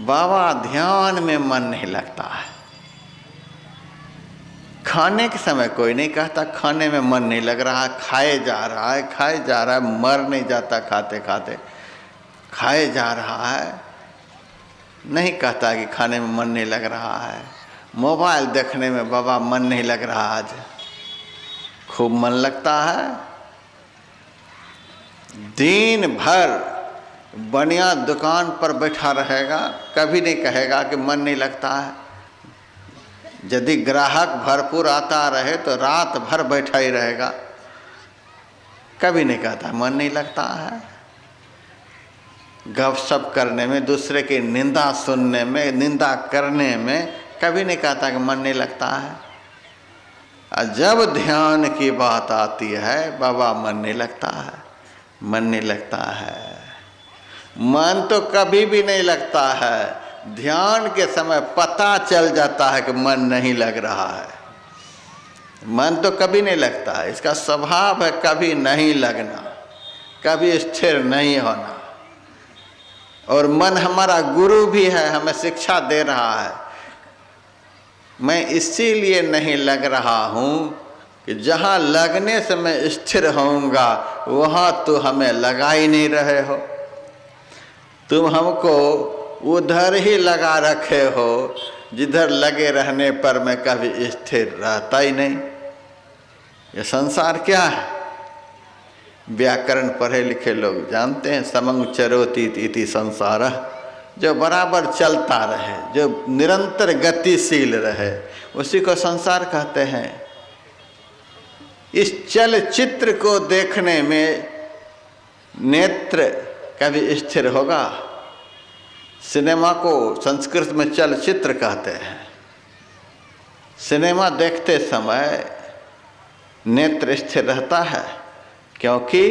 बाबा ध्यान में मन नहीं लगता है। खाने के समय कोई नहीं कहता खाने में मन नहीं लग रहा, खाए जा रहा है, खाए जा रहा है, मर नहीं जाता खाते खाते, खाए जा रहा है, नहीं कहता कि खाने में मन नहीं लग रहा है। मोबाइल देखने में बाबा मन नहीं लग रहा, आज खूब मन लगता है। दिन भर बनिया दुकान पर बैठा रहेगा, कभी नहीं कहेगा कि मन नहीं लगता है। यदि ग्राहक भरपूर आता रहे तो रात भर बैठा ही रहेगा, कभी नहीं कहता मन नहीं लगता है। गपशप करने में, दूसरे की निंदा सुनने में, निंदा करने में कभी नहीं कहता कि मन नहीं लगता है। और जब ध्यान की बात आती है, बाबा मन नहीं लगता है, मन नहीं लगता है। मन तो कभी भी नहीं लगता है, ध्यान के समय पता चल जाता है कि मन नहीं लग रहा है। मन तो कभी नहीं लगता है, इसका स्वभाव है कभी नहीं लगना, कभी स्थिर नहीं होना। और मन हमारा गुरु भी है, हमें शिक्षा दे रहा है। मैं इसीलिए नहीं लग रहा हूँ कि जहाँ लगने से मैं स्थिर होऊंगा वहाँ तो हमें लगा ही नहीं रहे हो, तुम हमको उधर ही लगा रखे हो जिधर लगे रहने पर मैं कभी स्थिर रहता ही नहीं। ये संसार क्या है? व्याकरण पढ़े लिखे लोग जानते हैं, समंग चरोति इति संसार, जो बराबर चलता रहे, जो निरंतर गतिशील रहे, उसी को संसार कहते हैं। इस चलचित्र को देखने में नेत्र कभी स्थिर होगा? सिनेमा को संस्कृत में चलचित्र कहते हैं। सिनेमा देखते समय नेत्र स्थिर रहता है, क्योंकि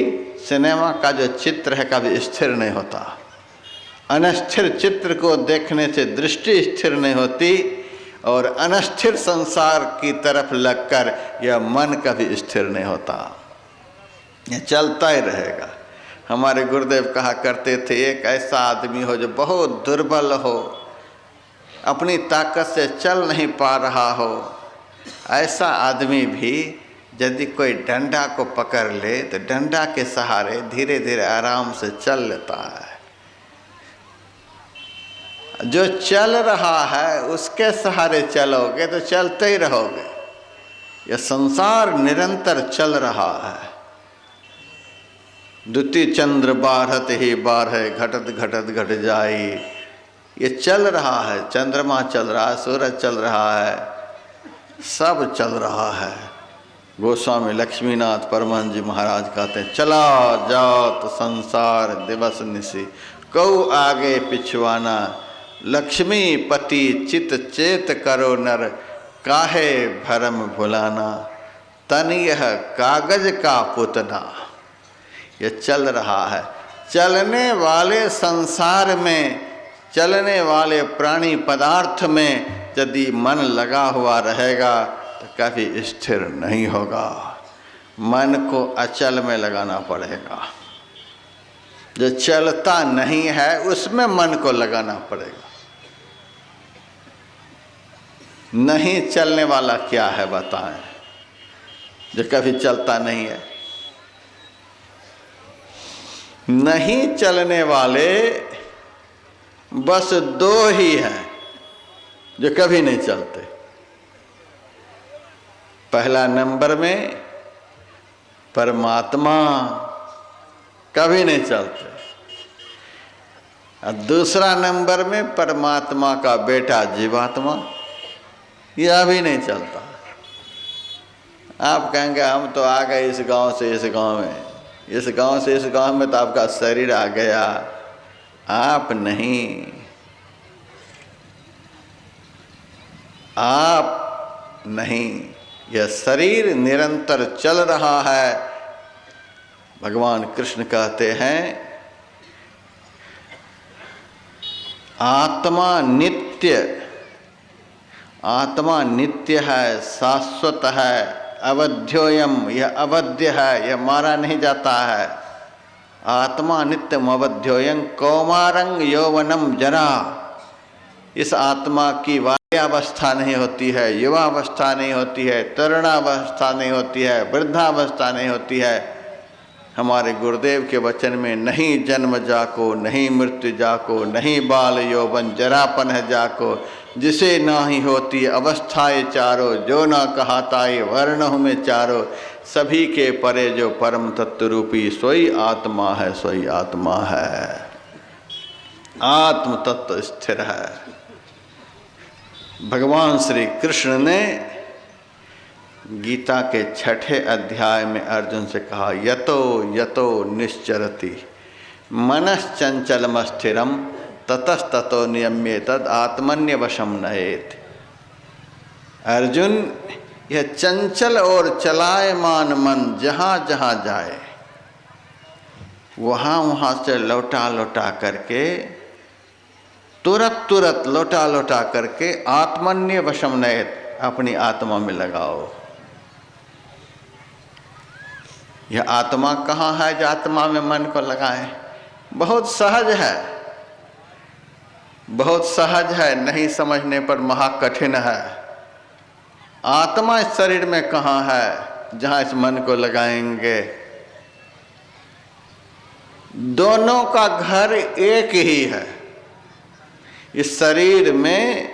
सिनेमा का जो चित्र है कभी स्थिर नहीं होता। अनस्थिर चित्र को देखने से दृष्टि स्थिर नहीं होती, और अनस्थिर संसार की तरफ लगकर यह मन कभी स्थिर नहीं होता, यह चलता ही रहेगा। हमारे गुरुदेव कहा करते थे, एक ऐसा आदमी हो जो बहुत दुर्बल हो, अपनी ताकत से चल नहीं पा रहा हो, ऐसा आदमी भी यदि कोई डंडा को पकड़ ले तो डंडा के सहारे धीरे धीरे आराम से चल लेता है। जो चल रहा है उसके सहारे चलोगे तो चलते ही रहोगे। यह संसार निरंतर चल रहा है। द्युति चंद्र बाढ़त ही बाढ़े, घटत घटत घट जाई। ये चल रहा है, चंद्रमा चल रहा है, सूरज चल रहा है, सब चल रहा है। गोस्वामी लक्ष्मीनाथ परमहंस जी महाराज कहते हैं, चला जात संसार दिवस निसी, कौ आगे पिछवाना, लक्ष्मी पति चित चेत करो नर, काहे भरम भुलाना, तन यह कागज का पुतना। ये चल रहा है। चलने वाले संसार में, चलने वाले प्राणी पदार्थ में यदि मन लगा हुआ रहेगा तो कभी स्थिर नहीं होगा। मन को अचल में लगाना पड़ेगा। जो चलता नहीं है उसमें मन को लगाना पड़ेगा। नहीं चलने वाला क्या है बताएं, जो कभी चलता नहीं है? नहीं चलने वाले बस दो ही हैं जो कभी नहीं चलते। पहला नंबर में परमात्मा, कभी नहीं चलते। और दूसरा नंबर में परमात्मा का बेटा जीवात्मा, यह भी नहीं चलता। आप कहेंगे हम तो आ गए इस गांव से इस गांव में, इस गांव से इस गांव में तो आपका शरीर आ गया, आप नहीं। आप नहीं, यह शरीर निरंतर चल रहा है। भगवान कृष्ण कहते हैं, आत्मा नित्य, आत्मा नित्य है, शाश्वत है, अवध्योयम, यह अवध्य है, यह मारा नहीं जाता है। आत्मा नित्यम अवध्योयम, कौमारंग यौवनम जरा, इस आत्मा की बाल्यावस्था नहीं होती है, युवावस्था नहीं होती है, तरुणावस्था नहीं होती है, वृद्धावस्था नहीं होती है। हमारे गुरुदेव के वचन में नहीं जन्म जाको, नहीं मृत्यु जाको, नहीं बाल यौवन जरापन है जाको, जिसे ना ही होती अवस्थाएं चारो, जो ना कहाता ये वर्ण में चारो, सभी के परे जो परम तत्व रूपी सोई आत्मा है, सोई आत्मा है। आत्म तत्व स्थिर है। भगवान श्री कृष्ण ने गीता के 6ठे अध्याय में अर्जुन से कहा, यतो यतो निश्चरति मनश्चंचलमस्थिरम ततस्ततो नियम्ये तद आत्मन्यवशम नयेत। अर्जुन, यह चंचल और चलायमान मन जहाँ जहाँ जाए वहाँ वहाँ से लौटा लौटा करके, तुरत तुरत लौटा लौटा करके आत्मन्य वशम नयेत, अपनी आत्मा में लगाओ। यह आत्मा कहाँ है जो आत्मा में मन को लगाए? बहुत सहज है, बहुत सहज है, नहीं समझने पर महाकठिन है। आत्मा इस शरीर में कहाँ है जहाँ इस मन को लगाएंगे? दोनों का घर एक ही है। इस शरीर में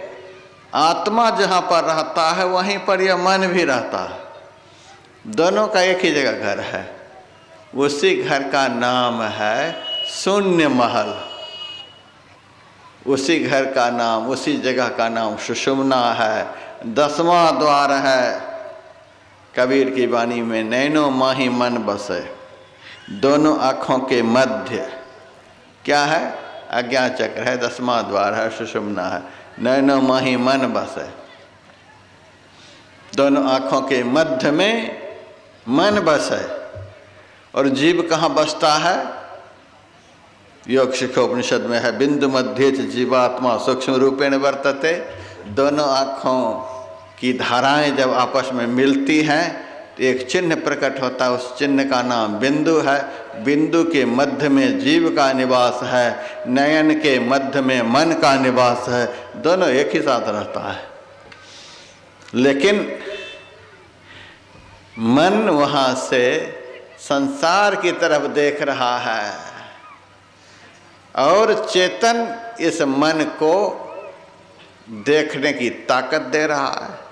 आत्मा जहाँ पर रहता है वहीं पर यह मन भी रहता है। दोनों का एक ही जगह घर है। उसी घर का नाम है शून्य महल। उसी घर का नाम, उसी जगह का नाम सुषुम्ना है, 10वां द्वार है। कबीर की वाणी में नैनो माही मन बसे, दोनों आँखों के मध्य क्या है? अज्ञान चक्र है, 10वां द्वार है, सुषुम्ना है। नैनो माही मन बसे, दोनों आँखों के मध्य में मन बसे। और जीव कहाँ बसता है? योग शिखोपनिषद में है, बिंदु मध्य जीवात्मा सूक्ष्म रूपेण वर्तते। दोनों आँखों की धाराएं जब आपस में मिलती हैं तो एक चिन्ह प्रकट होता है। उस चिन्ह का नाम बिंदु है। बिंदु के मध्य में जीव का निवास है, नयन के मध्य में मन का निवास है। दोनों एक ही साथ रहता है। लेकिन मन वहाँ से संसार की तरफ देख रहा है और चेतन इस मन को देखने की ताकत दे रहा है।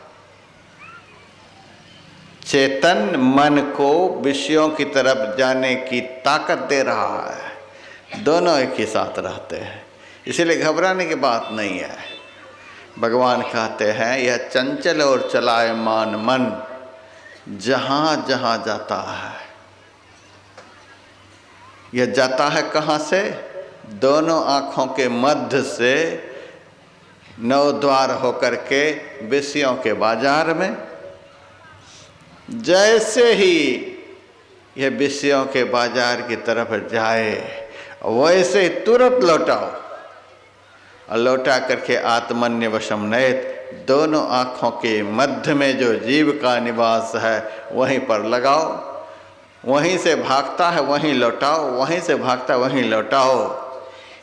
चेतन मन को विषयों की तरफ जाने की ताकत दे रहा है। दोनों एक ही साथ रहते हैं, इसीलिए घबराने की बात नहीं है। भगवान कहते हैं, यह चंचल और चलायमान मन जहाँ जहाँ जाता है, यह जाता है कहाँ से? दोनों आँखों के मध्य से 9 द्वार होकर के विषयों के बाजार में। जैसे ही यह विषयों के बाजार की तरफ जाए वैसे ही तुरंत लौटाओ और लौटा करके आत्मन्य वशम नयेत, दोनों आँखों के मध्य में जो जीव का निवास है वहीं पर लगाओ। वहीं से भागता है वहीं लौटाओ, वहीं से भागता है वहीं लौटाओ।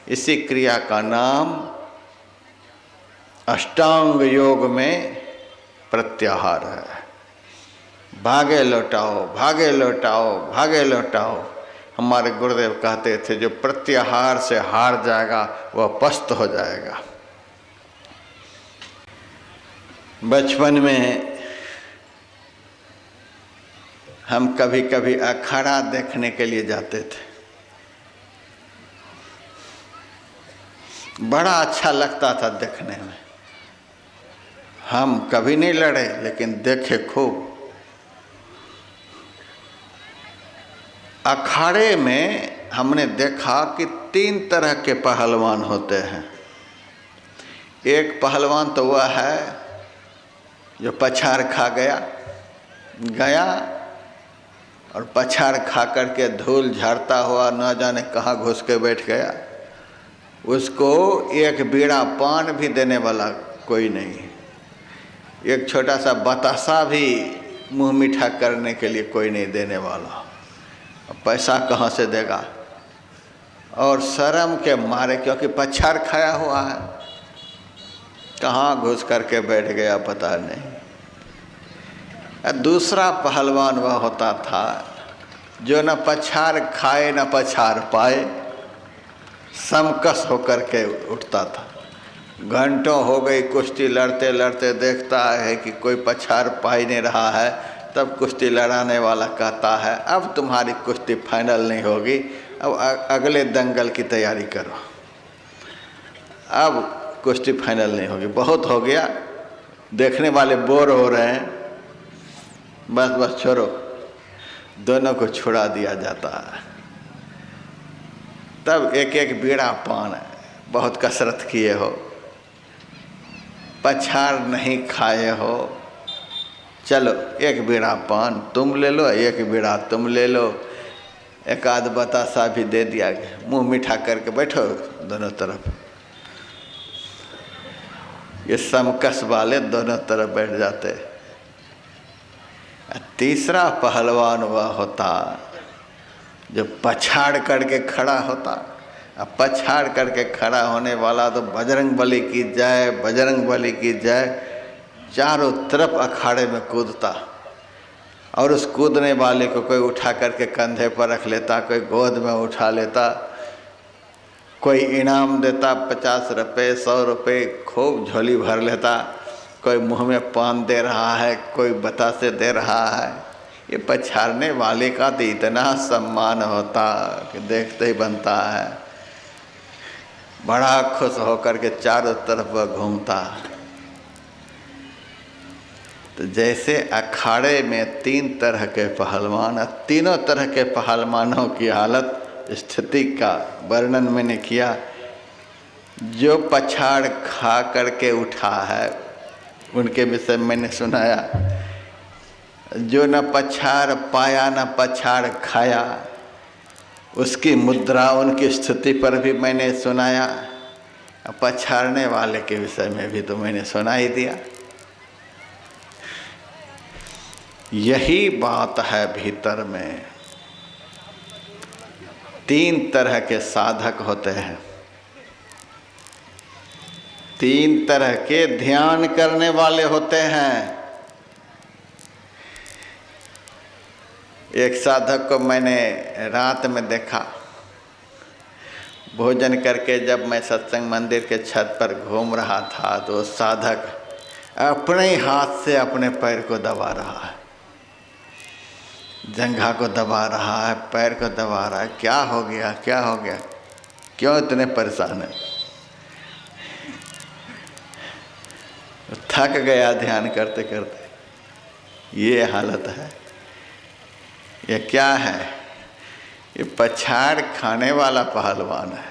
इसी क्रिया का नाम अष्टांग योग में प्रत्याहार है। भागे लौटाओ, भागे लौटाओ, भागे लौटाओ। हमारे गुरुदेव कहते थे, जो प्रत्याहार से हार जाएगा वह पस्त हो जाएगा। बचपन में हम कभी कभी अखाड़ा देखने के लिए जाते थे। बड़ा अच्छा लगता था देखने में। हम कभी नहीं लड़े लेकिन देखे खूब। अखाड़े में हमने देखा कि 3 तरह के पहलवान होते हैं। एक पहलवान तो वह है जो पछाड़ खा गया और पछाड़ खा करके धूल झाड़ता हुआ न जाने कहाँ घुस के बैठ गया। उसको एक बीड़ा पान भी देने वाला कोई नहीं, एक छोटा सा बतासा भी मुंह मीठा करने के लिए कोई नहीं देने वाला। पैसा कहाँ से देगा? और शर्म के मारे, क्योंकि पछाड़ खाया हुआ है, कहाँ घुस करके बैठ गया पता नहीं। दूसरा पहलवान वह होता था जो न पछाड़ खाए न पछाड़ पाए, समकस होकर के उठता था। घंटों हो गई कुश्ती लड़ते लड़ते, देखता है कि कोई पछाड़ पा ही नहीं रहा है, तब कुश्ती लड़ाने वाला कहता है अब तुम्हारी कुश्ती फाइनल नहीं होगी, अब अगले दंगल की तैयारी करो, अब कुश्ती फाइनल नहीं होगी, बहुत हो गया, देखने वाले बोर हो रहे हैं, बस बस छोड़ो। दोनों को छुड़ा दिया जाता है। तब एक एक बीड़ा पान, बहुत कसरत किए हो, पछाड़ नहीं खाए हो, चलो एक बीड़ा पान तुम ले लो, एक बीड़ा तुम ले लो, एक आध बतासा भी दे दिया, मुंह मीठा करके बैठो दोनों तरफ। ये समकस वाले दोनों तरफ बैठ जाते। तीसरा पहलवान वह होता जो पछाड़ करके खड़ा होता। अब पछाड़ करके खड़ा होने वाला तो बजरंग बली की जय, बजरंग बली की जय, चारों तरफ अखाड़े में कूदता, और उस कूदने वाले को कोई उठा करके कंधे पर रख लेता, कोई गोद में उठा लेता, कोई इनाम देता, 50 रुपये 100 रुपये खूब झोली भर लेता, कोई मुंह में पान दे रहा है, कोई बतासे दे रहा है। ये पछाड़ने वाले का तो इतना सम्मान होता कि देखते ही बनता है। बड़ा खुश होकर के चारों तरफ वह घूमता। तो जैसे अखाड़े में 3 तरह के पहलवान, तीनों तरह के पहलवानों की हालत स्थिति का वर्णन मैंने किया। जो पछाड़ खा करके उठा है उनके विषय मैंने सुनाया, जो न पछाड़ पाया न पछाड़ खाया उसकी मुद्रा, उनकी स्थिति पर भी मैंने सुनाया। पछाड़ने वाले के विषय में भी तो मैंने सुना ही दिया। यही बात है भीतर में। 3 तरह के साधक होते हैं, 3 तरह के ध्यान करने वाले होते हैं। एक साधक को मैंने रात में देखा, भोजन करके जब मैं सत्संग मंदिर के छत पर घूम रहा था तो साधक अपने ही हाथ से अपने पैर को दबा रहा है, जंघा को दबा रहा है, पैर को दबा रहा है। क्या हो गया, क्या हो गया, क्यों इतने परेशान है? थक गया ध्यान करते करते। ये हालत है। ये क्या है? ये पछाड़ खाने वाला पहलवान है।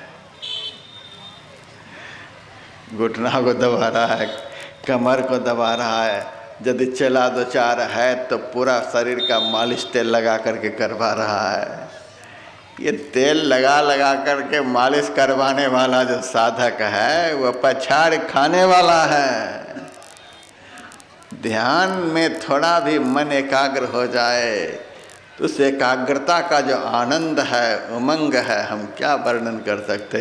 घुटना को दबा रहा है, कमर को दबा रहा है, यदि चला दो चार है तो पूरा शरीर का मालिश तेल लगा करके करवा रहा है। ये तेल लगा लगा करके मालिश करवाने वाला जो साधक है वह पछाड़ खाने वाला है। ध्यान में थोड़ा भी मन एकाग्र हो जाए तो उस एकाग्रता का जो आनंद है, उमंग है, हम क्या वर्णन कर सकते।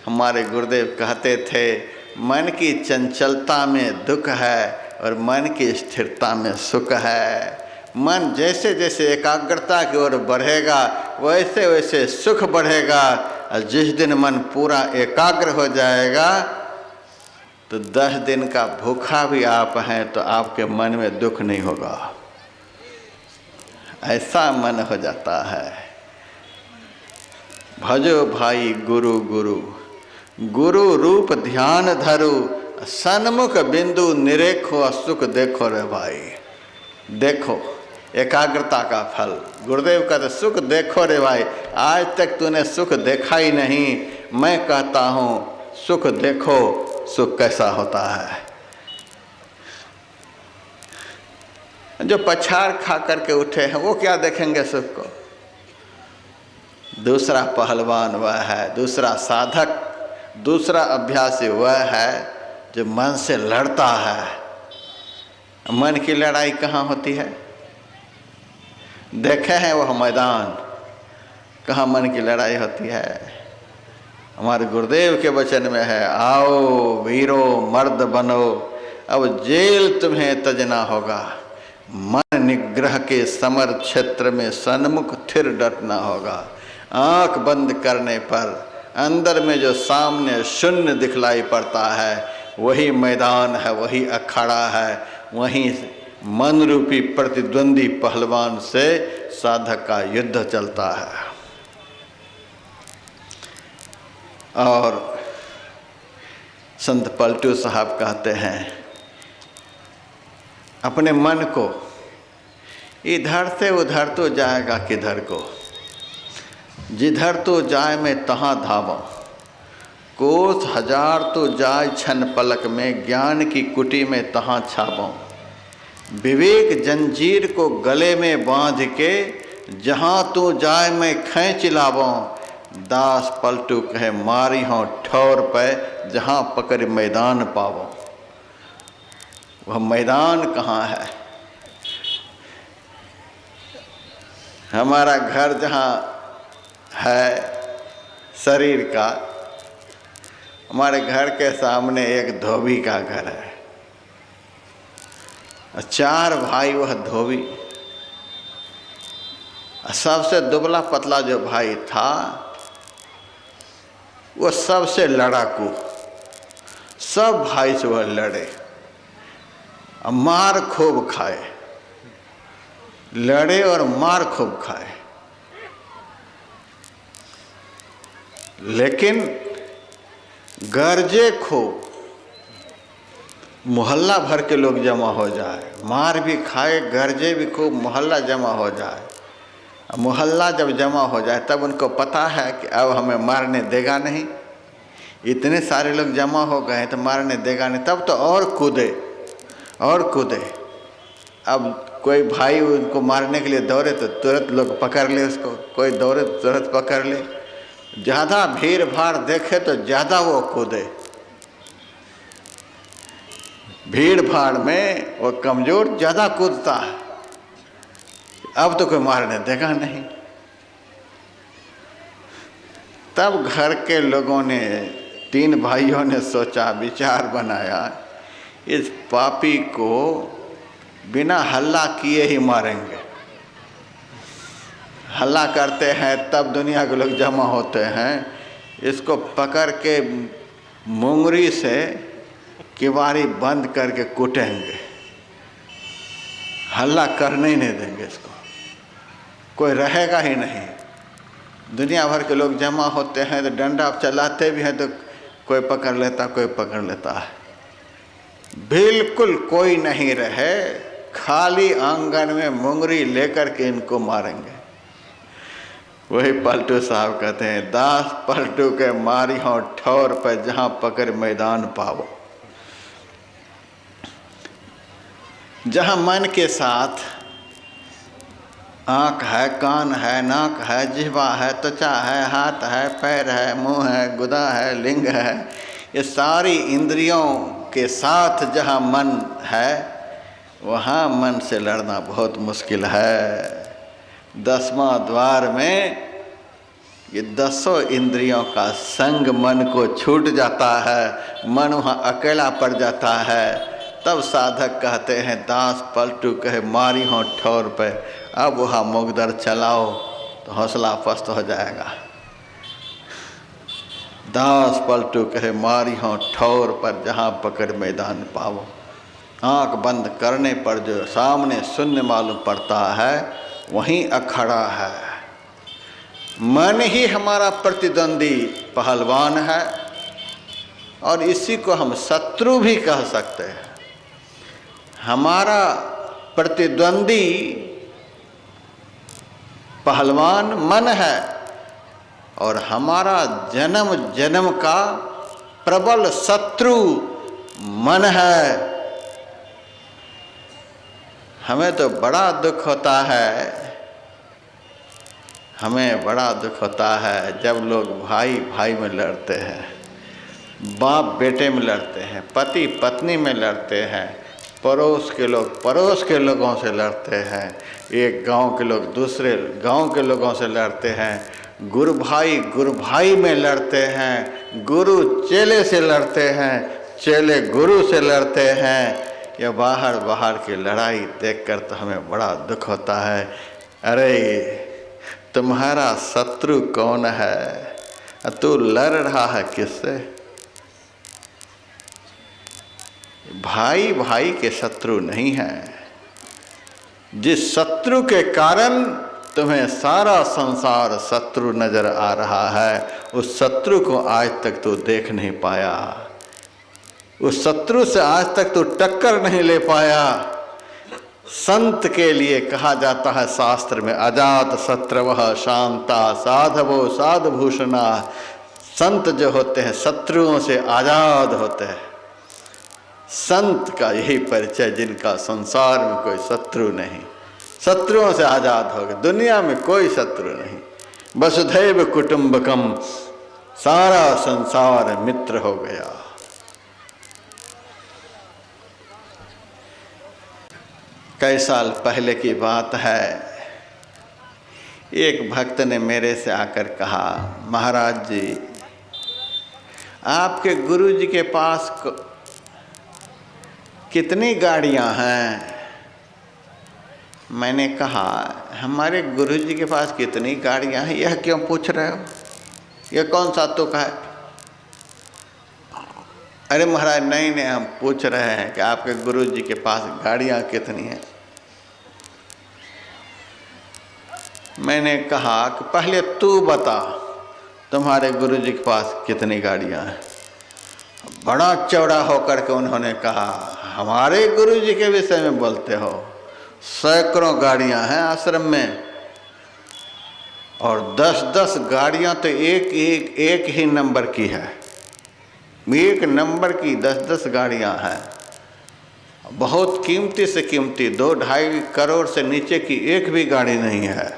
हमारे गुरुदेव कहते थे, मन की चंचलता में दुख है और मन की स्थिरता में सुख है। मन जैसे जैसे एकाग्रता की ओर बढ़ेगा वैसे वैसे सुख बढ़ेगा, और जिस दिन मन पूरा एकाग्र हो जाएगा तो 10 दिन का भूखा भी आप हैं तो आपके मन में दुख नहीं होगा। ऐसा मन हो जाता है। भजो भाई गुरु गुरु, गुरु रूप ध्यान धरो, सन्मुख बिंदु निरेखो सुख देखो रे भाई। देखो एकाग्रता का फल। गुरुदेव कहते सुख देखो रे भाई, आज तक तूने सुख देखा ही नहीं, मैं कहता हूँ सुख देखो, सुख कैसा होता है। जो पछाड़ खा करके उठे हैं वो क्या देखेंगे सुख को। दूसरा पहलवान वह है, दूसरा साधक, दूसरा अभ्यासी वह है जो मन से लड़ता है। मन की लड़ाई कहाँ होती है? देखे हैं वह मैदान, कहाँ मन की लड़ाई होती है? हमारे गुरुदेव के वचन में है, आओ वीरो मर्द बनो, अब जेल तुम्हें तजना होगा, मन निग्रह के समर क्षेत्र में सन्मुख थिर डटना होगा। आंख बंद करने पर अंदर में जो सामने शून्य दिखलाई पड़ता है वही मैदान है, वही अखाड़ा है, वहीं मन रूपी प्रतिद्वंदी पहलवान से साधक का युद्ध चलता है। और संत पलटू साहब कहते हैं, अपने मन को इधर से उधर तो जाएगा किधर को, जिधर तो जाए मैं तहाँ धावों, कोस हजार तो जाए छन पलक में, ज्ञान की कुटी में तहाँ छावों, विवेक जंजीर को गले में बांध के, जहाँ तू जाए मैं खींच लावों, दास पलटू कहे मारी हों ठौर पे, जहाँ पकड़ मैदान पावों। वह मैदान कहाँ है? हमारा घर जहाँ है शरीर का, हमारे घर के सामने एक धोबी का घर है, 4 भाई वह धोबी। सबसे दुबला पतला जो भाई था वो सबसे लड़ाकू, सब भाई से वह लड़े, मार खूब खाए, लड़े और मार खूब खाए। लेकिन गरजे खूब, मोहल्ला भर के लोग जमा हो जाए, मार भी खाए, गरजे भी खूब, मोहल्ला जमा हो जाए। मोहल्ला जब जमा हो जाए तब उनको पता है कि अब हमें मारने देगा नहीं, इतने सारे लोग जमा हो गए तो मारने देगा नहीं। तब तो और कूदे और कूदे। अब कोई भाई उनको मारने के लिए दौड़े तो तुरंत लोग पकड़ ले उसको, कोई दौड़े तो तुरंत पकड़ ले। ज़्यादा भीड़ भाड़ देखे तो ज़्यादा वो कूदे, भीड़ भाड़ में वो कमज़ोर ज़्यादा कूदता है। अब तो कोई मारने देगा नहीं। तब घर के लोगों ने, 3 भाइयों ने सोचा, विचार बनाया, इस पापी को बिना हल्ला किए ही मारेंगे। हल्ला करते हैं तब दुनिया के लोग जमा होते हैं, इसको पकड़ के मुंगरी से किवाड़ी बंद करके कूटेंगे, हल्ला करने ही नहीं देंगे इसको, कोई रहेगा ही नहीं। दुनिया भर के लोग जमा होते हैं तो डंडा चलाते भी हैं तो कोई पकड़ लेता, कोई पकड़ लेता है। बिल्कुल कोई नहीं रहे, खाली आंगन में मुंगरी लेकर के इनको मारेंगे। वही पलटू साहब कहते हैं, दास पलटू के मारी हों ठौर पर, जहाँ पकड़ मैदान पावो। जहाँ मन के साथ आँख है, कान है, नाक है, जिह्वा है, त्वचा है, हाथ है, पैर है, मुंह है, गुदा है, लिंग है, ये सारी इंद्रियों के साथ जहाँ मन है वहाँ मन से लड़ना बहुत मुश्किल है। 10वां द्वार में ये 10 इंद्रियों का संग मन को छूट जाता है, मन वहाँ अकेला पड़ जाता है। तब साधक कहते हैं, दास पलटू कहे मारी हों ठौर पे, अब वहाँ मुगदर चलाओ तो हौसला पस्त हो जाएगा। दास पलटू कहे मारी हों ठौर पर, जहाँ पकड़ मैदान पावो। आँख बंद करने पर जो सामने शून्य मालूम पड़ता है वहीं अखाड़ा है। मन ही हमारा प्रतिद्वंदी पहलवान है और इसी को हम शत्रु भी कह सकते हैं। हमारा प्रतिद्वंदी पहलवान मन है और हमारा जन्म जन्म का प्रबल शत्रु मन है। हमें तो बड़ा दुख होता है, हमें बड़ा दुख होता है जब लोग भाई भाई में लड़ते हैं, बाप बेटे में लड़ते हैं, पति पत्नी में लड़ते हैं, पड़ोस के लोग पड़ोस के लोगों से लड़ते हैं, एक गांव के लोग दूसरे गांव के लोगों से लड़ते हैं, गुरु भाई में लड़ते हैं, गुरु चेले से लड़ते हैं, चेले गुरु से लड़ते हैं। ये बाहर की लड़ाई देखकर तो हमें बड़ा दुख होता है। अरे तुम्हारा शत्रु कौन है? तू लड़ रहा है किससे? भाई के शत्रु नहीं है। जिस शत्रु के कारण तुम्हें सारा संसार शत्रु नजर आ रहा है, उस शत्रु को आज तक तू देख नहीं पाया, उस शत्रु से आज तक तू टक्कर नहीं ले पाया। संत के लिए कहा जाता है शास्त्र में, अजात शत्रवः शांता साधवो साधुभूषणा। संत जो होते हैं शत्रुओं से आजाद होते हैं। संत का यही परिचय, जिनका संसार में कोई शत्रु नहीं, शत्रुओं से आजाद हो गए, दुनिया में कोई शत्रु नहीं। वसुधैव कुटुंबकम, सारा संसार मित्र हो गया। कई साल पहले की बात है, एक भक्त ने मेरे से आकर कहा, महाराज जी आपके गुरु जी के पास कितनी गाड़ियां हैं? मैंने कहा हमारे गुरु जी के पास कितनी गाड़ियां हैं, यह क्यों पूछ रहे हो? यह कौन सा तुक है? अरे महाराज नहीं, हम पूछ रहे हैं कि आपके गुरु जी के पास गाड़ियां कितनी हैं। मैंने कहा कि पहले तू बता तुम्हारे गुरु जी के पास कितनी गाड़ियां हैं। बड़ा चौड़ा होकर के उन्होंने कहा, हमारे गुरु जी के विषय में बोलते हो? सैकड़ों गाड़ियां हैं आश्रम में, और 10-10 गाड़ियां तो एक ही नंबर की है। एक नंबर की 10-10 गाड़ियां हैं, बहुत कीमती से कीमती, 2-2.5 करोड़ से नीचे की एक भी गाड़ी नहीं है।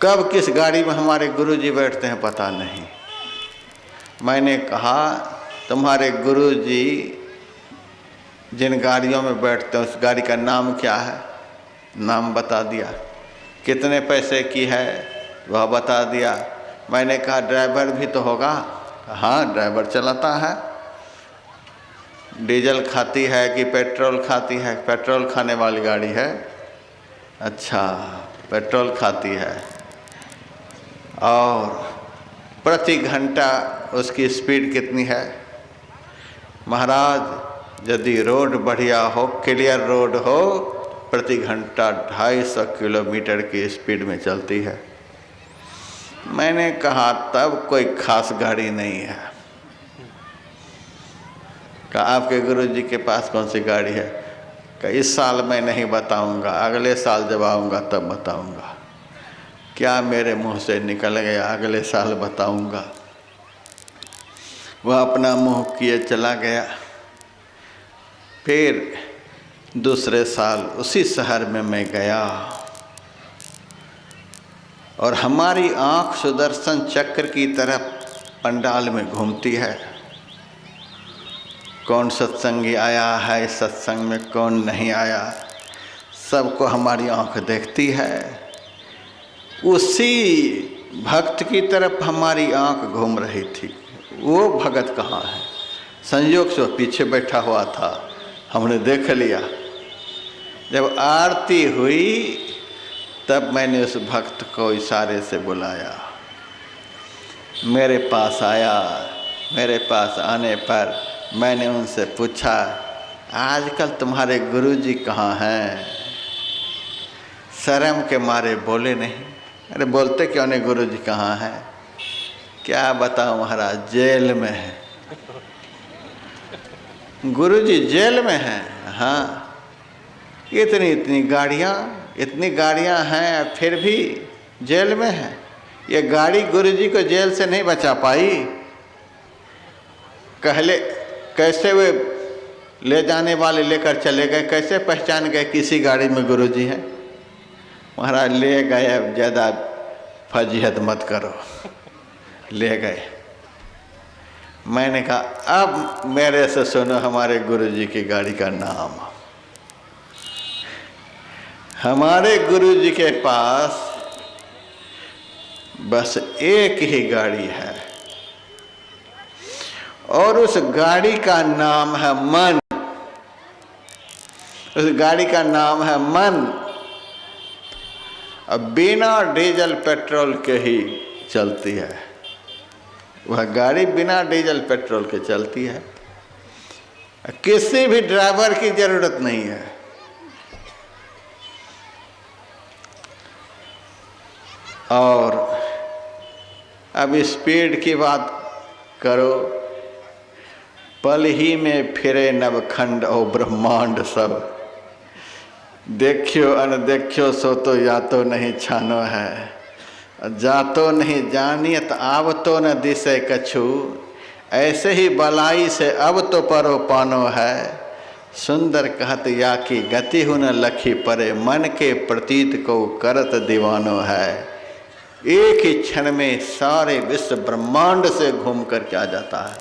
कब किस गाड़ी में हमारे गुरुजी बैठते हैं पता नहीं। मैंने कहा तुम्हारे गुरुजी जिन गाड़ियों में बैठते हैं उस गाड़ी का नाम क्या है? नाम बता दिया। कितने पैसे की है वह बता दिया। मैंने कहा ड्राइवर भी तो होगा? हाँ ड्राइवर चलाता है। डीजल खाती है कि पेट्रोल खाती है? पेट्रोल खाने वाली गाड़ी है। अच्छा पेट्रोल खाती है। और प्रति घंटा उसकी स्पीड कितनी है? महाराज यदि रोड बढ़िया हो, क्लियर रोड हो, प्रति घंटा 250 किलोमीटर की स्पीड में चलती है। मैंने कहा तब कोई खास गाड़ी नहीं है। कहा आपके गुरुजी के पास कौन सी गाड़ी है? कहा इस साल मैं नहीं बताऊंगा, अगले साल जब आऊँगा तब बताऊंगा। क्या मेरे मुंह से निकल गया, अगले साल बताऊंगा। वह अपना मुंह किए चला गया। फिर दूसरे साल उसी शहर में मैं गया और हमारी आँख सुदर्शन चक्र की तरफ पंडाल में घूमती है। कौन सत्संगी आया है सत्संग में, कौन नहीं आया, सबको हमारी आँख देखती है। उसी भक्त की तरफ हमारी आँख घूम रही थी। वो भगत कहाँ है? संयोग से पीछे बैठा हुआ था, हमने देख लिया। जब आरती हुई तब मैंने उस भक्त को इशारे से बुलाया। मेरे पास आया। मेरे पास आने पर मैंने उनसे पूछा आजकल तुम्हारे गुरुजी कहाँ हैं? शर्म के मारे बोले नहीं। अरे बोलते क्यों नहीं गुरुजी कहाँ हैं? क्या बताऊं महाराज, जेल में है। गुरुजी जेल में हैं? हाँ। इतनी गाड़ियाँ हैं फिर भी जेल में हैं। ये गाड़ी गुरुजी को जेल से नहीं बचा पाई। कहले कैसे वे ले जाने वाले लेकर चले गए, कैसे पहचान गए किसी गाड़ी में गुरुजी हैं? महाराज ले गए, अब ज़्यादा फजीहत मत करो। ले गए। मैंने कहा अब मेरे से सुनो हमारे गुरुजी की गाड़ी का नाम। हमारे गुरुजी के पास बस एक ही गाड़ी है और उस गाड़ी का नाम है मन। उस गाड़ी का नाम है मन। अब बिना डीजल पेट्रोल के ही चलती है वह गाड़ी, बिना डीजल पेट्रोल के चलती है। किसी भी ड्राइवर की जरूरत नहीं है। और अब स्पीड की बात करो, पल ही में फिरे नवखंड और ब्रह्मांड सब। देखियो अनदेखियो सो तो या तो नहीं छानो है, जातो नहीं जानियत आव तो न दिसे कछु। ऐसे ही बलाई से अब तो परो पानो है, सुंदर कहत या की गति हुन लखी परे। मन के प्रतीत को करत दीवानो है। एक ही क्षण में सारे विश्व ब्रह्मांड से घूम कर के आ जाता है।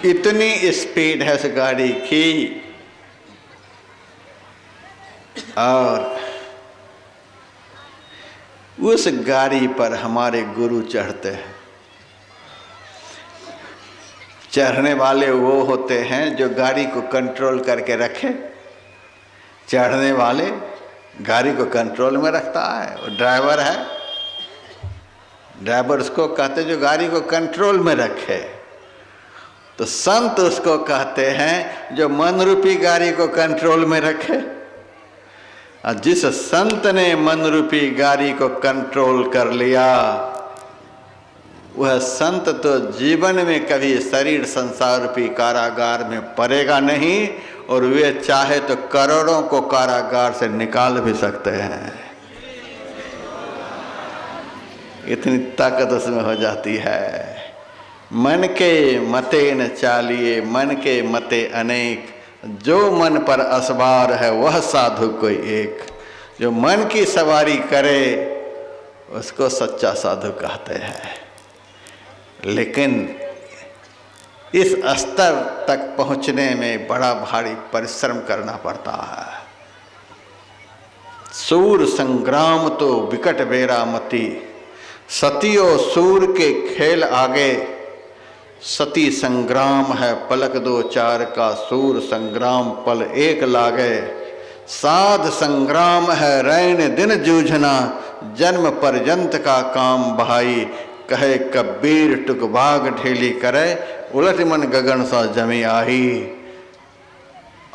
इतनी स्पीड है इस गाड़ी की। और उस गाड़ी पर हमारे गुरु चढ़ते हैं। चढ़ने वाले वो होते हैं जो गाड़ी को कंट्रोल करके रखे। चढ़ने वाले गाड़ी को कंट्रोल में रखता है, वो ड्राइवर है। ड्राइवर उसको कहते जो गाड़ी को कंट्रोल में रखे। तो संत उसको कहते हैं जो मन रूपी गाड़ी को कंट्रोल में रखे। और जिस संत ने मन रूपी गाड़ी को कंट्रोल कर लिया, वह संत तो जीवन में कभी शरीर संसार रूपी कारागार में पड़ेगा नहीं, और वे चाहे तो करोड़ों को कारागार से निकाल भी सकते हैं। इतनी ताकत उसमें हो जाती है। मन के मते न चालिए, मन के मते अनेक, जो मन पर असवार है वह साधु कोई एक। जो मन की सवारी करे उसको सच्चा साधु कहते हैं। लेकिन इस स्तर तक पहुंचने में बड़ा भारी परिश्रम करना पड़ता है। सूर संग्राम तो विकट बेरामती, सतियो सूर के खेल आगे। सती संग्राम है पलक दो चार का, सूर संग्राम पल एक लागे। साध संग्राम है रैन दिन जूझना, जन्म पर्यंत का काम भाई। कहे कबीर टुक बाग ढेली करे, उलट मन गगन सा जमी आही।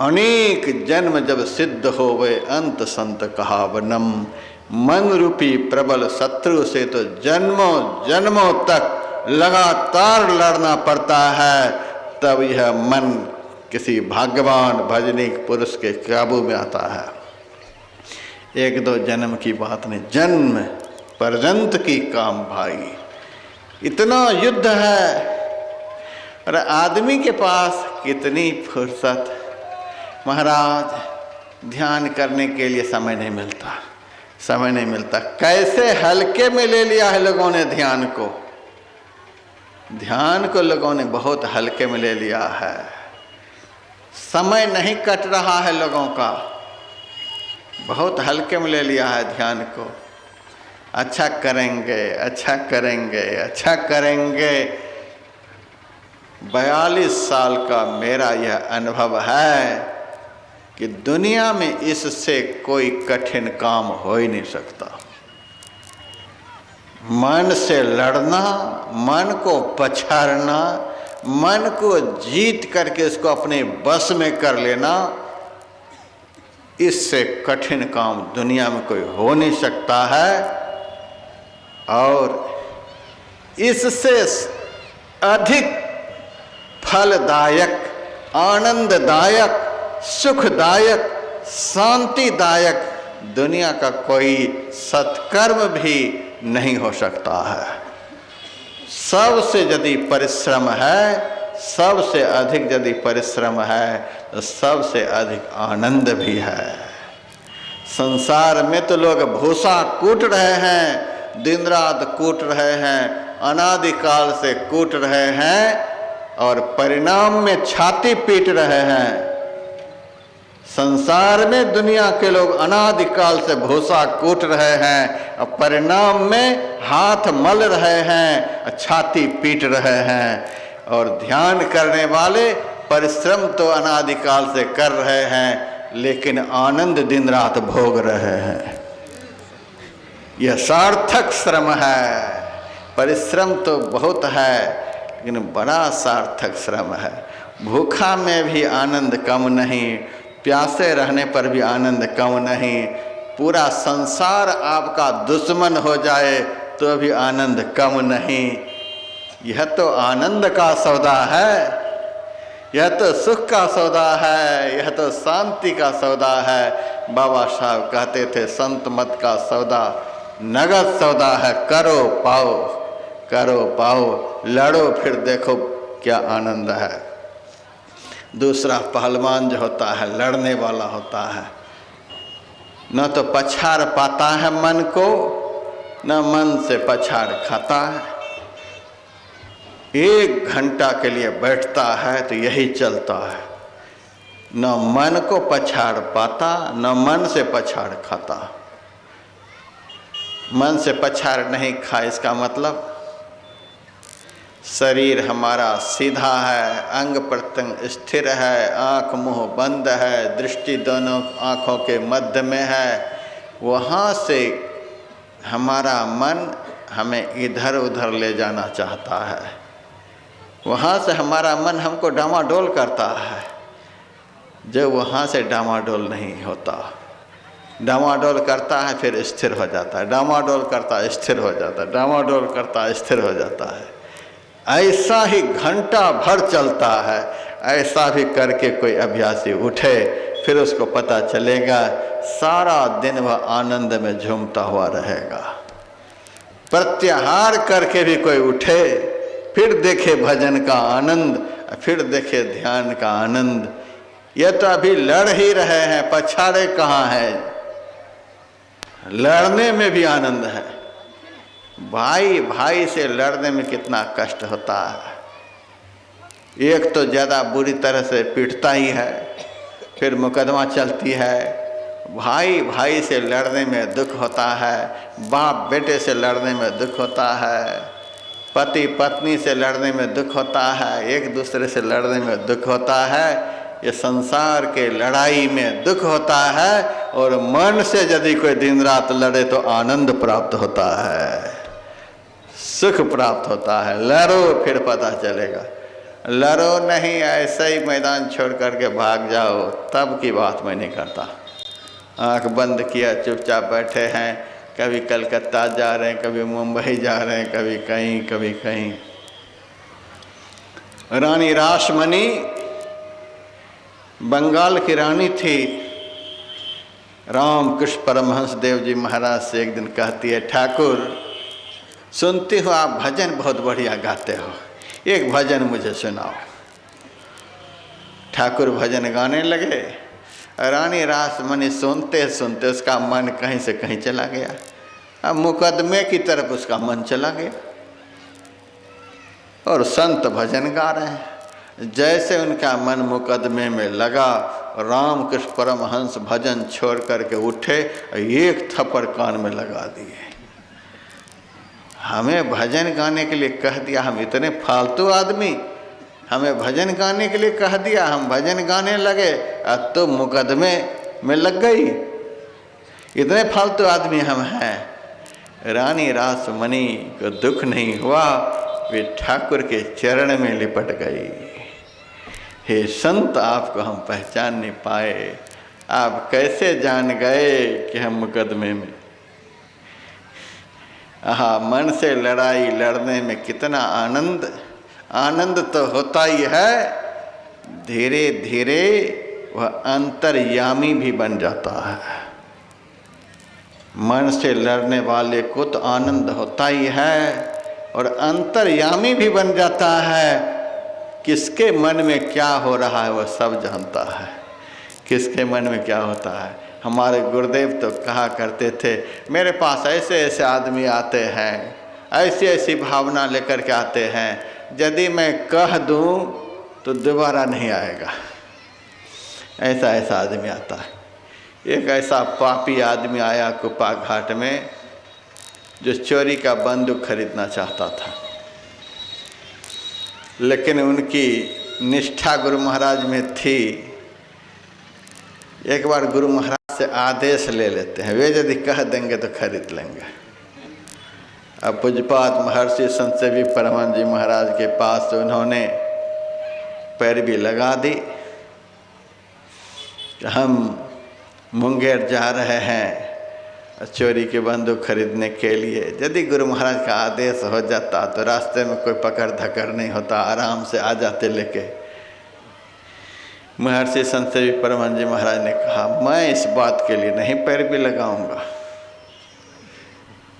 अनेक जन्म जब सिद्ध होवे, अंत संत कहावनम। मन रूपी प्रबल शत्रु से तो जन्मों जन्मों तक लगातार लड़ना पड़ता है, तब यह मन किसी भाग्यवान भजनीक पुरुष के काबू में आता है। एक दो जन्म की बात नहीं, जन्म पर्यंत की काम भाई। इतना युद्ध है और आदमी के पास कितनी फुर्सत। महाराज ध्यान करने के लिए समय नहीं मिलता, समय नहीं मिलता। कैसे हल्के में ले लिया है लोगों ने ध्यान को। ध्यान को लोगों ने बहुत हल्के में ले लिया है। समय नहीं कट रहा है लोगों का, बहुत हल्के में ले लिया है ध्यान को। अच्छा करेंगे, अच्छा करेंगे, अच्छा करेंगे। 42 साल का मेरा यह अनुभव है कि दुनिया में इससे कोई कठिन काम हो ही नहीं सकता। मन से लड़ना, मन को पछाड़ना, मन को जीत करके इसको अपने बस में कर लेना, इससे कठिन काम दुनिया में कोई हो नहीं सकता है। और इससे अधिक फलदायक, आनंददायक, सुखदायक, शांतिदायक दुनिया का कोई सत्कर्म भी नहीं हो सकता है। सबसे यदि परिश्रम है, सबसे अधिक यदि परिश्रम है तो सबसे अधिक आनंद भी है। संसार में तो लोग भूसा कूट रहे हैं, दिन रात कूट रहे हैं, अनादिकाल से कूट रहे हैं और परिणाम में छाती पीट रहे हैं। संसार में दुनिया के लोग अनादिकाल से भूसा कूट रहे हैं और परिणाम में हाथ मल रहे हैं, छाती पीट रहे हैं। और ध्यान करने वाले परिश्रम तो अनादिकाल से कर रहे हैं, लेकिन आनंद दिन रात भोग रहे हैं। यह सार्थक श्रम है। परिश्रम तो बहुत है, लेकिन बड़ा सार्थक श्रम है। भूखा में भी आनंद कम नहीं, प्यासे रहने पर भी आनंद कम नहीं। पूरा संसार आपका दुश्मन हो जाए तो भी आनंद कम नहीं। यह तो आनंद का सौदा है, यह तो सुख का सौदा है, यह तो शांति का सौदा है। बाबा साहब कहते थे संत मत का सौदा नगद सौदा है, करो पाओ, करो पाओ, लड़ो फिर देखो क्या आनंद है। दूसरा पहलवान जो होता है, लड़ने वाला होता है, न तो पछाड़ पाता है मन को, न मन से पछाड़ खाता है। 1 घंटा के लिए बैठता है तो यही चलता है, न मन को पछाड़ पाता, न मन से पछाड़ खाता। मन से पछाड़ नहीं खा, इसका मतलब शरीर हमारा सीधा है, अंग प्रत्यंग स्थिर है, आँख मुंह बंद है, दृष्टि दोनों आँखों के मध्य में है। वहाँ से हमारा मन हमें इधर उधर ले जाना चाहता है, वहाँ से हमारा मन हमको डामाडोल करता है। जो वहाँ से डामाडोल नहीं होता, डामाडोल करता है फिर स्थिर हो जाता है, डामाडोल करता है स्थिर हो जाता है, डामाडोल करता है स्थिर हो जाता है। ऐसा ही घंटा भर चलता है। ऐसा भी करके कोई अभ्यासी उठे, फिर उसको पता चलेगा सारा दिन वह आनंद में झूमता हुआ रहेगा। प्रत्याहार करके भी कोई उठे, फिर देखे भजन का आनंद, फिर देखे ध्यान का आनंद। यह तो अभी लड़ ही रहे हैं, पछाड़े कहाँ है। लड़ने में भी आनंद है। भाई भाई से लड़ने में कितना कष्ट होता है। एक तो ज़्यादा बुरी तरह से पीटता ही है, फिर मुकदमा चलती है। भाई भाई से लड़ने में दुख होता है, बाप बेटे से लड़ने में दुख होता है, पति पत्नी से लड़ने में दुख होता है, एक दूसरे से लड़ने में दुख होता है। ये संसार के लड़ाई में दुख होता है। और मन से यदि कोई दिन रात लड़े तो आनंद प्राप्त होता है, सुख प्राप्त होता है। लड़ो फिर पता चलेगा, लड़ो नहीं ऐसे ही मैदान छोड़ करके भाग जाओ, तब की बात मैं नहीं करता। आंख बंद किया चुपचाप बैठे हैं, कभी कलकत्ता जा रहे हैं, कभी मुंबई जा रहे हैं, कभी कहीं कभी कहीं। रानी रासमणी बंगाल की रानी थी। रामकृष्ण परमहंस देव जी महाराज से एक दिन कहती है, ठाकुर सुनती हो आप भजन बहुत बढ़िया गाते हो, एक भजन मुझे सुनाओ। ठाकुर भजन गाने लगे। रानी रासमणी सुनते सुनते उसका मन कहीं से कहीं चला गया। अब मुकदमे की तरफ उसका मन चला गया और संत भजन गा रहे हैं। जैसे उनका मन मुकदमे में लगा, रामकृष्ण परमहंस भजन छोड़ करके उठे, एक थप्पड़ कान में लगा दिए। हमें भजन गाने के लिए कह दिया, हम इतने फालतू आदमी, हमें भजन गाने के लिए कह दिया, हम भजन गाने लगे, अब तो मुकदमे में लग गई। इतने फालतू आदमी हम हैं। रानी रासमणी को दुख नहीं हुआ, वे ठाकुर के चरण में लिपट गई। हे संत, आपको हम पहचान नहीं पाए, आप कैसे जान गए कि हम मुकदमे में। मन से लड़ाई लड़ने में कितना आनंद, आनंद तो होता ही है, धीरे धीरे वह अंतर्यामी भी बन जाता है। मन से लड़ने वाले को तो आनंद होता ही है और अंतर्यामी भी बन जाता है। किसके मन में क्या हो रहा है वह सब जानता है, किसके मन में क्या होता है। हमारे गुरुदेव तो कहा करते थे, मेरे पास ऐसे ऐसे आदमी आते हैं, ऐसी ऐसी भावना लेकर के आते हैं, यदि मैं कह दूं तो दोबारा नहीं आएगा। ऐसा ऐसा आदमी आता है। एक ऐसा पापी आदमी आया कुप्पा घाट में जो चोरी का बंदूक खरीदना चाहता था, लेकिन उनकी निष्ठा गुरु महाराज में थी। एक बार गुरु महाराज से आदेश ले लेते हैं, वे यदि कह देंगे तो खरीद लेंगे। अब पूज्यपात महर्षि संत सेवी परमानंद जी महाराज के पास उन्होंने पैरवी लगा दी। हम मुंगेर जा रहे हैं चोरी के बंदूक खरीदने के लिए। यदि गुरु महाराज का आदेश हो जाता तो रास्ते में कोई पकड़ धकड़ नहीं होता, आराम से आ जाते लेके। महर्षि संत सेवी परमानंद जी महाराज ने कहा, मैं इस बात के लिए नहीं पैरवी लगाऊंगा।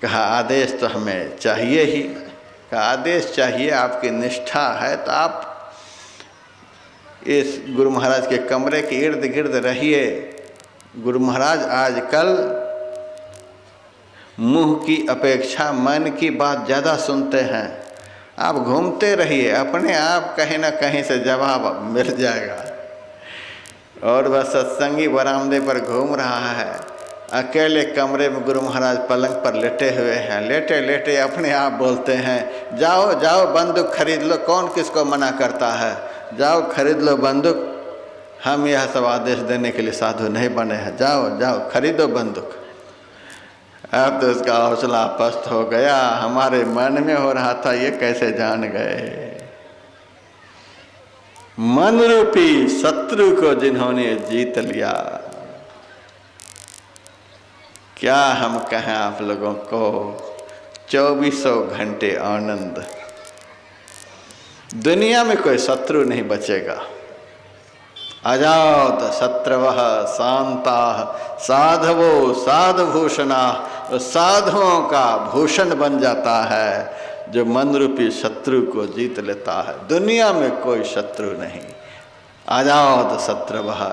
कहा, आदेश तो हमें चाहिए ही। कहा, आदेश चाहिए, आपकी निष्ठा है तो आप इस गुरु महाराज के कमरे के इर्द गिर्द रहिए। गुरु महाराज आजकल मुंह की अपेक्षा मन की बात ज़्यादा सुनते हैं। आप घूमते रहिए, अपने आप कहीं ना कहीं से जवाब मिल जाएगा। और वह सत्संगी बरामदे पर घूम रहा है, अकेले कमरे में गुरु महाराज पलंग पर लेटे हुए हैं। लेटे लेटे अपने आप बोलते हैं, जाओ जाओ बंदूक खरीद लो, कौन किसको मना करता है, जाओ खरीद लो बंदूक। हम यह सब आदेश देने के लिए साधु नहीं बने हैं, जाओ जाओ खरीदो बंदूक। अब तो उसका हौसला पस्त हो गया। हमारे मन में हो रहा था ये कैसे जान गए। मन रूपी शत्रु को जिन्होंने जीत लिया, क्या हम कहें आप लोगों को। 2400 घंटे आनंद। दुनिया में कोई शत्रु नहीं बचेगा। अजात शत्रवः शांता साधवो साधुभूषणा। साधुओं का भूषण बन जाता है जो मन रूपी शत्रु को जीत लेता है। दुनिया में कोई शत्रु नहीं। अजात शत्रवः।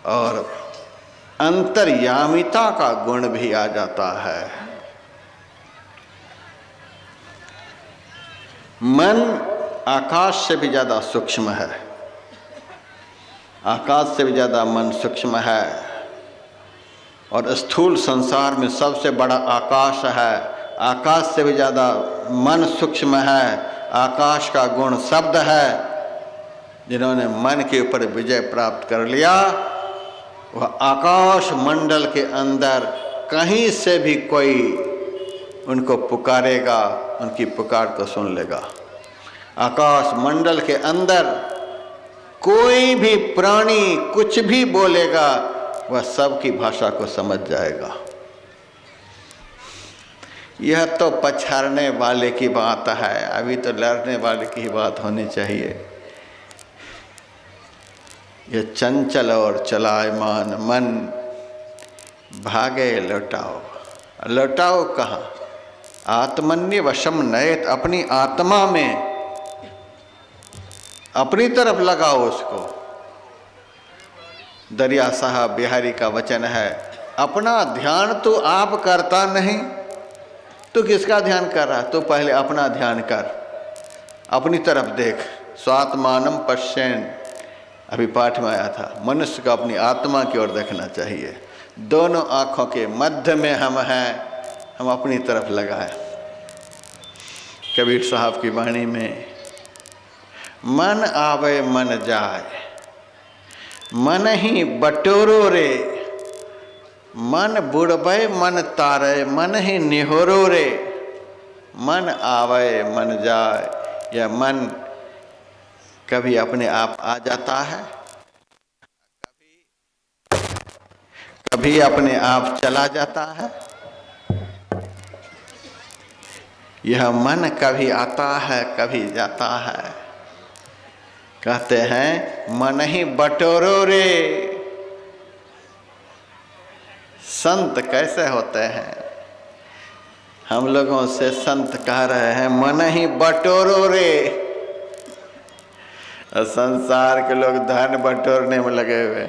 और अंतर्यामिता का गुण भी आ जाता है। मन आकाश से भी ज़्यादा सूक्ष्म है। आकाश से भी ज़्यादा मन सूक्ष्म है। और स्थूल संसार में सबसे बड़ा आकाश है। आकाश से भी ज़्यादा मन सूक्ष्म है। आकाश का गुण शब्द है। जिन्होंने मन के ऊपर विजय प्राप्त कर लिया, वह आकाश मंडल के अंदर कहीं से भी कोई उनको पुकारेगा, उनकी पुकार को सुन लेगा। आकाश मंडल के अंदर कोई भी प्राणी कुछ भी बोलेगा, वह सबकी भाषा को समझ जाएगा। यह तो पछाड़ने वाले की बात है, अभी तो लड़ने वाले की ही बात होनी चाहिए। यह चंचल और चलायमान मन भागे लौटाओ। लौटाओ कहाँ? आत्मन्य वशम नयत। अपनी आत्मा में अपनी तरफ लगाओ उसको। दरिया साहब बिहारी का वचन है, अपना ध्यान तो आप करता नहीं तो किसका ध्यान कर रहा? तो पहले अपना ध्यान कर, अपनी तरफ देख। स्वात्मानम पश्येन, अभी पाठ में आया था। मनुष्य को अपनी आत्मा की ओर देखना चाहिए। दोनों आँखों के मध्य में हम हैं, हम अपनी तरफ लगाए। कबीर साहब की वाणी में, मन आवे मन जाए, मन ही बटोरो रे। मन बुड़बे मन तारे, मन ही निहोरो रे। मन आवे मन जाए। यह मन कभी अपने आप आ जाता है, कभी अपने आप चला जाता है। यह मन कभी आता है, कभी जाता है। कहते हैं मन ही बटोरो रे। संत कैसे होते हैं? हम लोगों से संत कह रहे हैं मन ही बटोरो रे। संसार के लोग धन बटोरने में लगे हुए,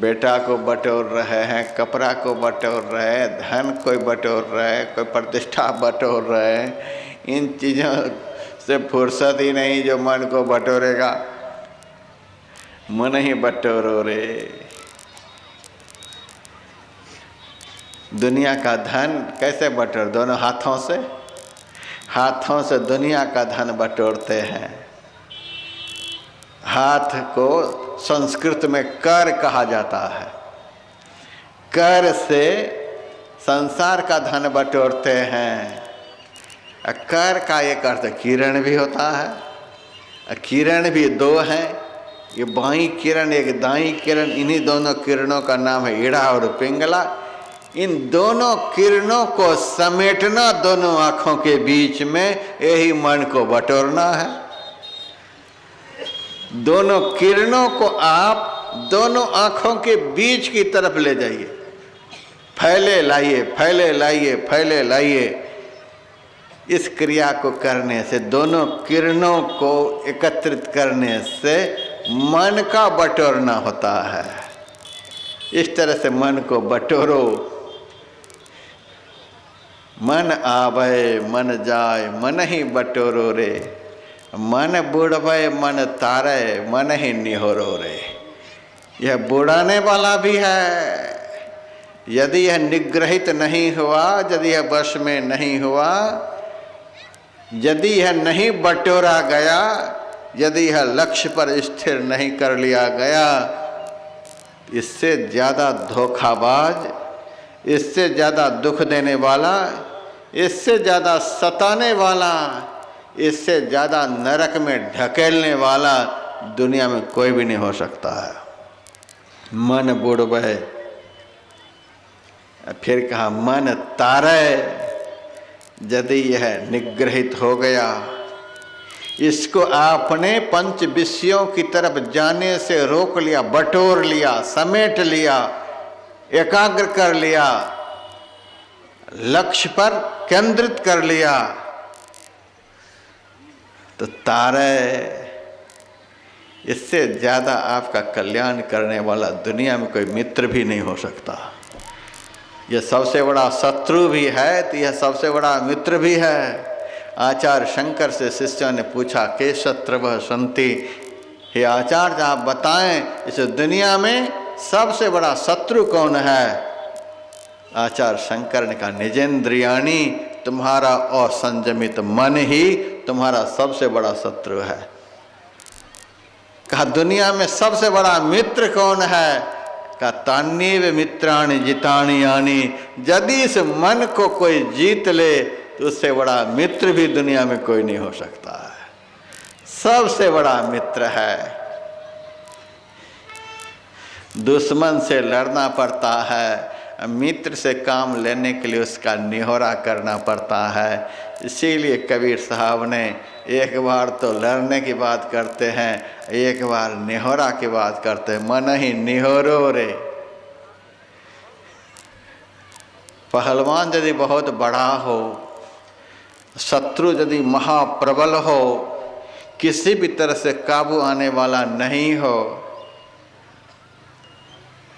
बेटा को बटोर रहे हैं, कपड़ा को बटोर रहे हैं, धन कोई बटोर रहे हैं, कोई प्रतिष्ठा बटोर रहे हैं। इन चीज़ों से फुर्सत ही नहीं जो मन को बटोरेगा। मन ही बटोरो रे। दुनिया का धन कैसे बटोर? दोनों हाथों से, हाथों से दुनिया का धन बटोरते हैं। हाथ को संस्कृत में कर कहा जाता है। कर से संसार का धन बटोरते हैं। कर का एक अर्थ किरण भी होता है। किरण भी दो हैं, ये बाई किरण एक दाई किरण। इन्हीं दोनों किरणों का नाम है ईड़ा और पिंगला। इन दोनों किरणों को समेटना दोनों आंखों के बीच में, यही मन को बटोरना है। दोनों किरणों को आप दोनों आंखों के बीच की तरफ ले जाइए। फैले लाइए, फैले लाइए, फैले लाइए। इस क्रिया को करने से, दोनों किरणों को एकत्रित करने से मन का बटोरना होता है। इस तरह से मन को बटोरो। मन आवे मन जाए मन ही बटोरो रे। मन बुढ़वे मन तारे मन ही निहोरो रे। यह बुढ़ाने वाला भी है। यदि यह निग्रहित नहीं हुआ, यदि यह वश में नहीं हुआ, यदि यह नहीं बटोरा गया, यदि यह लक्ष्य पर स्थिर नहीं कर लिया गया, इससे ज़्यादा धोखाबाज, इससे ज़्यादा दुख देने वाला, इससे ज़्यादा सताने वाला, इससे ज़्यादा नरक में ढकेलने वाला दुनिया में कोई भी नहीं हो सकता है। मन बुढ़वे, फिर कहा मन तारे। यदि यह निग्रहित हो गया, इसको आपने पंच विषयों की तरफ जाने से रोक लिया, बटोर लिया, समेट लिया, एकाग्र कर लिया, लक्ष्य पर केंद्रित कर लिया, तो तारे, इससे ज़्यादा आपका कल्याण करने वाला दुनिया में कोई मित्र भी नहीं हो सकता। यह सबसे बड़ा शत्रु भी है तो यह सबसे बड़ा मित्र भी है। आचार्य शंकर से शिष्यों ने पूछा, के शत्रवः सन्ति, हे आचार्य आप बताएं इस दुनिया में सबसे बड़ा शत्रु कौन है? आचार्य शंकर ने कहा, निजेंद्रियाणि, तुम्हारा असंयमित मन ही तुम्हारा सबसे बड़ा शत्रु है। कहा दुनिया में सबसे बड़ा मित्र कौन है? कहा तान्येव मित्राणि जितानि यानि। यदि इस मन को कोई जीत ले तो उससे बड़ा मित्र भी दुनिया में कोई नहीं हो सकता है। सबसे बड़ा मित्र है। दुश्मन से लड़ना पड़ता है, मित्र से काम लेने के लिए उसका निहोरा करना पड़ता है। इसीलिए कबीर साहब ने एक बार तो लड़ने की बात करते हैं, एक बार निहोरा की बात करते हैं। मन ही निहोरो रे। पहलवान यदि बहुत बड़ा हो, शत्रु यदि महाप्रबल हो, किसी भी तरह से काबू आने वाला नहीं हो,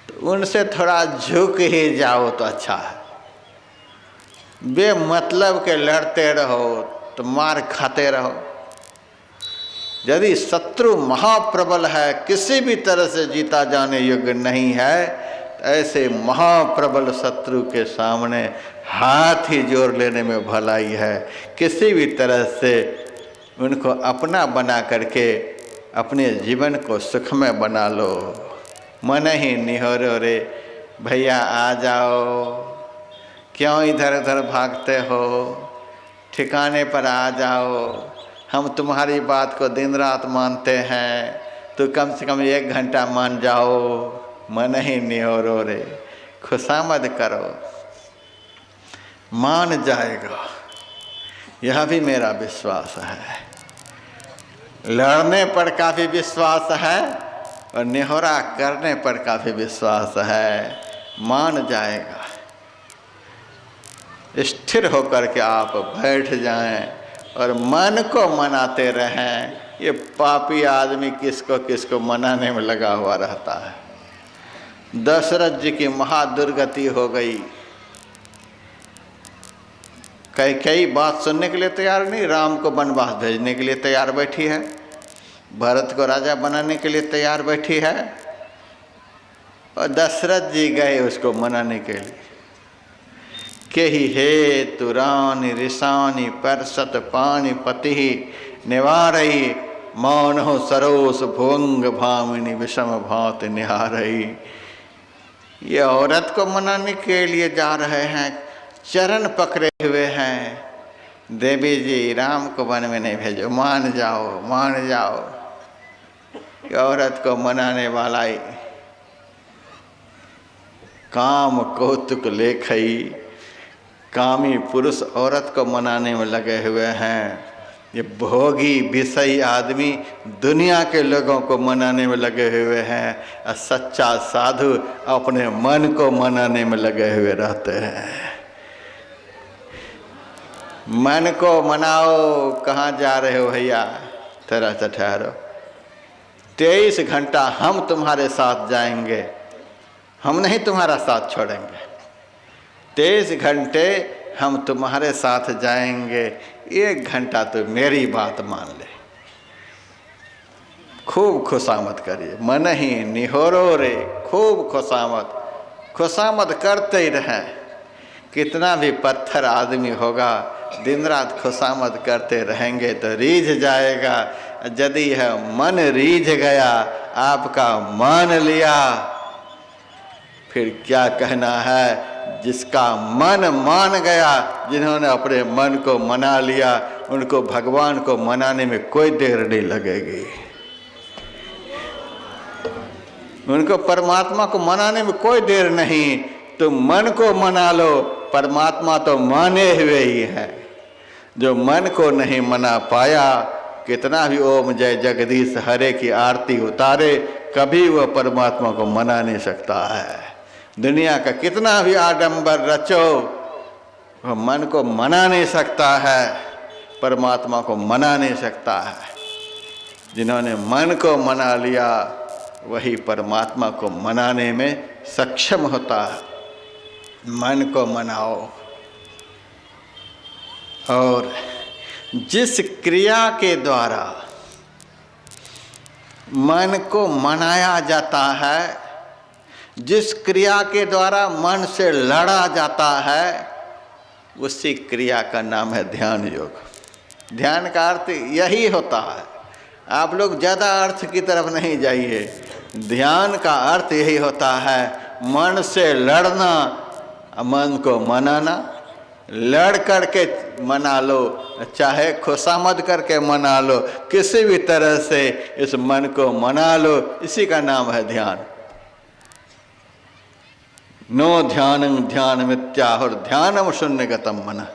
तो उनसे थोड़ा झुक ही जाओ तो अच्छा है। बेमतलब के लड़ते रहो तो मार खाते रहो। यदि शत्रु महाप्रबल है, किसी भी तरह से जीता जाने योग्य नहीं है, तो ऐसे महाप्रबल शत्रु के सामने हाथ ही जोड़ लेने में भलाई है। किसी भी तरह से उनको अपना बना करके अपने जीवन को सुखमय बना लो। मन ही निहोरो रे। भैया आ जाओ, क्यों इधर उधर भागते हो, ठिकाने पर आ जाओ। हम तुम्हारी बात को दिन रात मानते हैं, तो कम से कम 1 घंटा मान जाओ। मन ही निहोरो रे। खुशामद करो, मान जाएगा, यह भी मेरा विश्वास है। लड़ने पर काफ़ी विश्वास है और निहोरा करने पर काफ़ी विश्वास है। मान जाएगा। स्थिर होकर के आप बैठ जाएं और मन को मनाते रहें। ये पापी आदमी किसको किसको मनाने में लगा हुआ रहता है। दशरथ जी की महादुर्गति हो गई। कई बात सुनने के लिए तैयार नहीं, राम को वनवास भेजने के लिए तैयार बैठी है। भरत को राजा बनाने के लिए तैयार बैठी है, और दशरथ जी गए उसको मनाने के लिए। के ही हे तुरानी ऋषानी परसत पानी पति निवारई मौन हो सरोस भुवंग भामिनी विषम भात निहारई। ये औरत को मनाने के लिए जा रहे हैं, चरण पकड़े हुए हैं, देवी जी राम को वन में नहीं भेजो, मान जाओ मान जाओ। ये औरत को मनाने वाला ही काम कौतुक लेखई, कामी पुरुष औरत को मनाने में लगे हुए हैं। ये भोगी विषयी आदमी दुनिया के लोगों को मनाने में लगे हुए हैं, और सच्चा साधु अपने मन को मनाने में लगे हुए रहते हैं। मन को मनाओ। कहाँ जा रहे हो भैया? थोड़ा सा ठहरो। 23 घंटा हम तुम्हारे साथ जाएंगे, हम नहीं तुम्हारा साथ छोड़ेंगे। 23 घंटे हम तुम्हारे साथ जाएंगे, 1 घंटा तो मेरी बात मान ले। खूब खुशामद करिए, मन ही निहोरो रे, खूब खुशामद करते ही रहें। कितना भी पत्थर आदमी होगा, दिन रात खुशामद करते रहेंगे तो रीझ जाएगा। यदि है मन रीझ गया, आपका मान लिया, फिर क्या कहना है। जिसका मन मान गया, जिन्होंने अपने मन को मना लिया, उनको भगवान को मनाने में कोई देर नहीं लगेगी। उनको परमात्मा को मनाने में कोई देर नहीं। तुम मन को मना लो, परमात्मा तो माने हुए ही है। जो मन को नहीं मना पाया, कितना भी ओम जय जगदीश हरे की आरती उतारे, कभी वह परमात्मा को मना नहीं सकता है। दुनिया का कितना भी आडंबर रचो, वह मन को मना नहीं सकता है, परमात्मा को मना नहीं सकता है। जिन्होंने मन को मना लिया, वही परमात्मा को मनाने में सक्षम होता है। मन को मनाओ। और जिस क्रिया के द्वारा मन को मनाया जाता है, जिस क्रिया के द्वारा मन से लड़ा जाता है, उसी क्रिया का नाम है ध्यान योग। ध्यान का अर्थ यही होता है। आप लोग ज़्यादा अर्थ की तरफ नहीं जाइए। ध्यान का अर्थ यही होता है, मन से लड़ना, मन को मनाना। लड़ करके मना लो, चाहे खुशामद करके मना लो, किसी भी तरह से इस मन को मना लो, इसी का नाम है ध्यान। नो ध्यानं ध्यान मित्याहुर ध्यानम शून्यगतम मन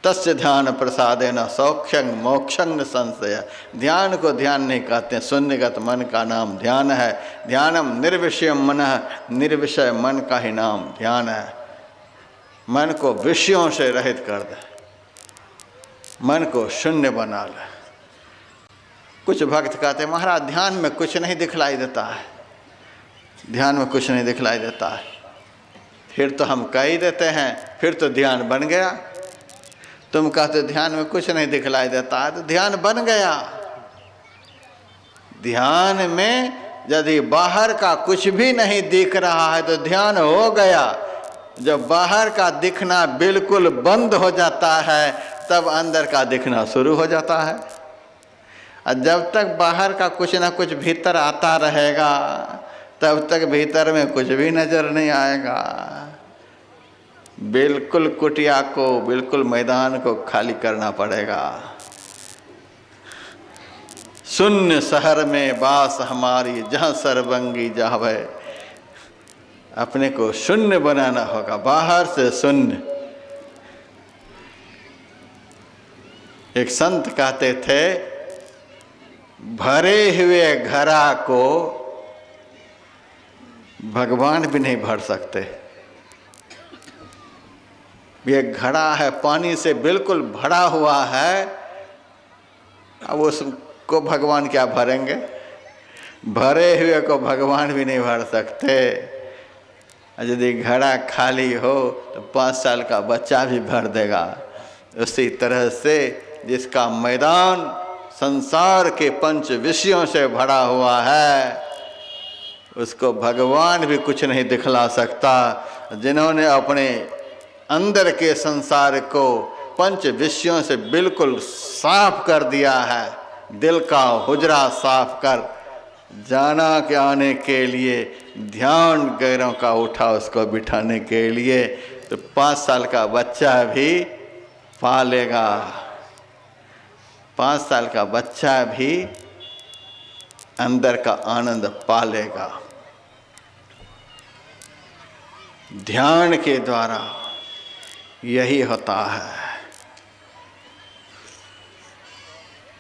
तस्य ध्यान प्रसादेन सौख्यं मोक्षं न संशय। ध्यान को ध्यान नहीं कहते, शून्यगत मन का नाम ध्यान है। ध्यानम निर्विषयम मनः, निर्विषय मन का ही नाम ध्यान है। मन को विषयों से रहित कर दे, मन को शून्य बना ले। कुछ भक्त कहते हैं महाराज ध्यान में कुछ नहीं दिखलाई देता है, ध्यान में कुछ नहीं दिखलाई देता है। फिर तो हम कह ही देते हैं, फिर तो ध्यान बन गया। तुम कहते ध्यान में कुछ नहीं दिखलाई देता है, तो ध्यान बन गया। ध्यान में यदि बाहर का कुछ भी नहीं दिख रहा है तो ध्यान हो गया। जब बाहर का दिखना बिल्कुल बंद हो जाता है, तब अंदर का दिखना शुरू हो जाता है। और जब तक बाहर का कुछ ना कुछ भीतर आता रहेगा, तब तक भीतर में कुछ भी नजर नहीं आएगा। बिल्कुल कुटिया को, बिल्कुल मैदान को खाली करना पड़ेगा। शून्य शहर में बास हमारी, जहाँ सर्वंगी जावे। अपने को शून्य बनाना होगा, बाहर से शून्य। एक संत कहते थे, भरे हुए घड़ा को भगवान भी नहीं भर सकते। ये घड़ा है, पानी से बिल्कुल भरा हुआ है, अब उसको भगवान क्या भरेंगे? भरे हुए को भगवान भी नहीं भर सकते। यदि घड़ा खाली हो तो 5 साल का बच्चा भी भर देगा। उसी तरह से जिसका मैदान संसार के पंच विषयों से भरा हुआ है, उसको भगवान भी कुछ नहीं दिखला सकता। जिन्होंने अपने अंदर के संसार को पंच विषयों से बिल्कुल साफ कर दिया है, दिल का हुजरा साफ कर जाना के आने के लिए ध्यान गैरों का उठा उसको बिठाने के लिए, तो 5 साल का बच्चा भी पा लेगा। 5 साल का बच्चा भी अंदर का आनंद पा लेगा ध्यान के द्वारा। यही होता है।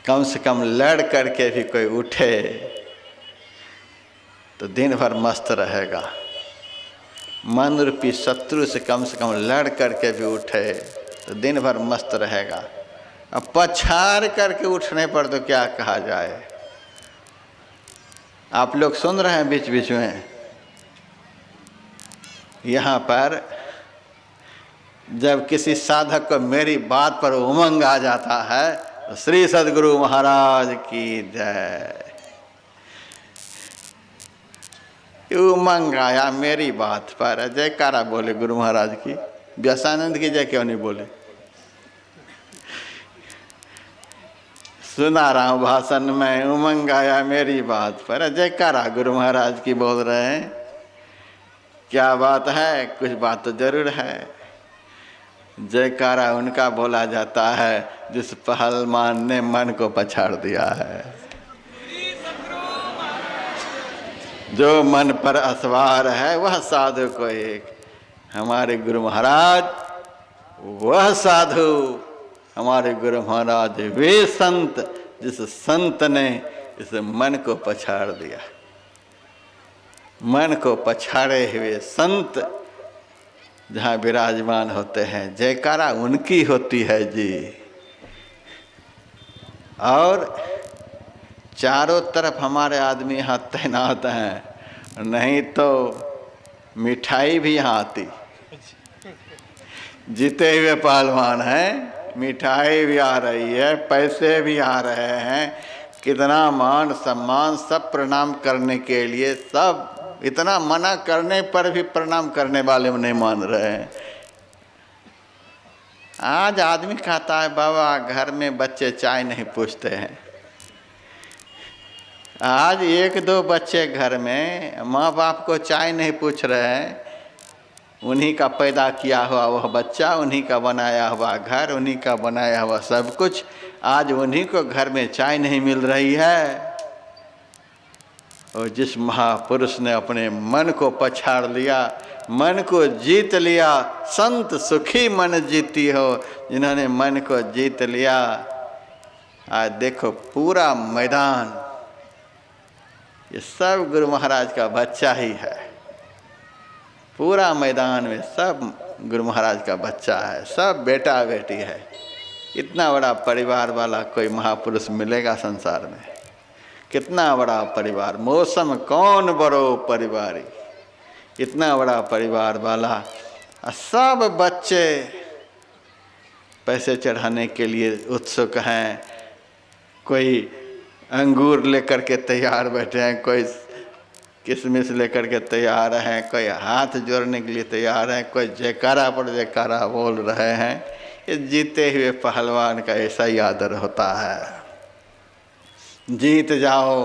कम से कम लड़ करके भी कोई उठे तो दिन भर मस्त रहेगा। मन रूपी शत्रु से कम लड़ करके भी उठे तो दिन भर मस्त रहेगा। अब पछाड़ करके उठने पर तो क्या कहा जाए। आप लोग सुन रहे हैं बीच बीच में, यहाँ पर जब किसी साधक को मेरी बात पर उमंग आ जाता है तो श्री सद्गुरु महाराज की जय। उमंग आया मेरी बात पर, जयकारा बोले गुरु महाराज की। व्यासानंद की जय क्यों नहीं बोले? सुना रहा हूँ भाषण में, उमंग आया मेरी बात पर, जयकारा गुरु महाराज की बोल रहे हैं। क्या बात है? कुछ बात तो जरूर है। जयकारा उनका बोला जाता है जिस पहलवान ने मन को पछाड़ दिया है। जो मन पर असवार है वह साधु को एक। हमारे गुरु महाराज वह साधु, हमारे गुरु महाराज वे संत जिस संत ने इस मन को पछाड़ दिया। मन को पछाड़े हुए संत जहाँ विराजमान होते हैं, जयकारा उनकी होती है जी। और चारों तरफ हमारे आदमी यहाँ तैनात हैं, नहीं तो मिठाई भी यहाँ आती। जीते हुए पहलवान हैं, मिठाई भी आ रही है, पैसे भी आ रहे हैं, कितना मान सम्मान, सब प्रणाम करने के लिए, सब इतना मना करने पर भी प्रणाम करने वाले नहीं मान रहे हैं। आज आदमी कहता है बाबा घर में बच्चे चाय नहीं पूछते हैं। आज 1-2 बच्चे घर में माँ बाप को चाय नहीं पूछ रहे हैं। उन्हीं का पैदा किया हुआ वह बच्चा, उन्हीं का बनाया हुआ घर, उन्हीं का बनाया हुआ सब कुछ, आज उन्हीं को घर में चाय नहीं मिल रही है। और जिस महापुरुष ने अपने मन को पछाड़ लिया, मन को जीत लिया, संत सुखी मन जीती हो, जिन्होंने मन को जीत लिया, आज देखो पूरा मैदान ये सब गुरु महाराज का बच्चा ही है। पूरा मैदान में सब गुरु महाराज का बच्चा है, सब बेटा बेटी है। इतना बड़ा परिवार वाला कोई महापुरुष मिलेगा संसार में? कितना बड़ा परिवार, मौसम कौन बड़ो परिवारी, इतना बड़ा परिवार वाला। सब बच्चे पैसे चढ़ाने के लिए उत्सुक हैं। कोई अंगूर लेकर के तैयार बैठे हैं, कोई किशमिश लेकर के तैयार हैं, कोई हाथ जोड़ने के लिए तैयार हैं, कोई जयकारा पर जयकारा बोल रहे हैं। ये जीते हुए पहलवान का ऐसा ही आदर होता है। जीत जाओ।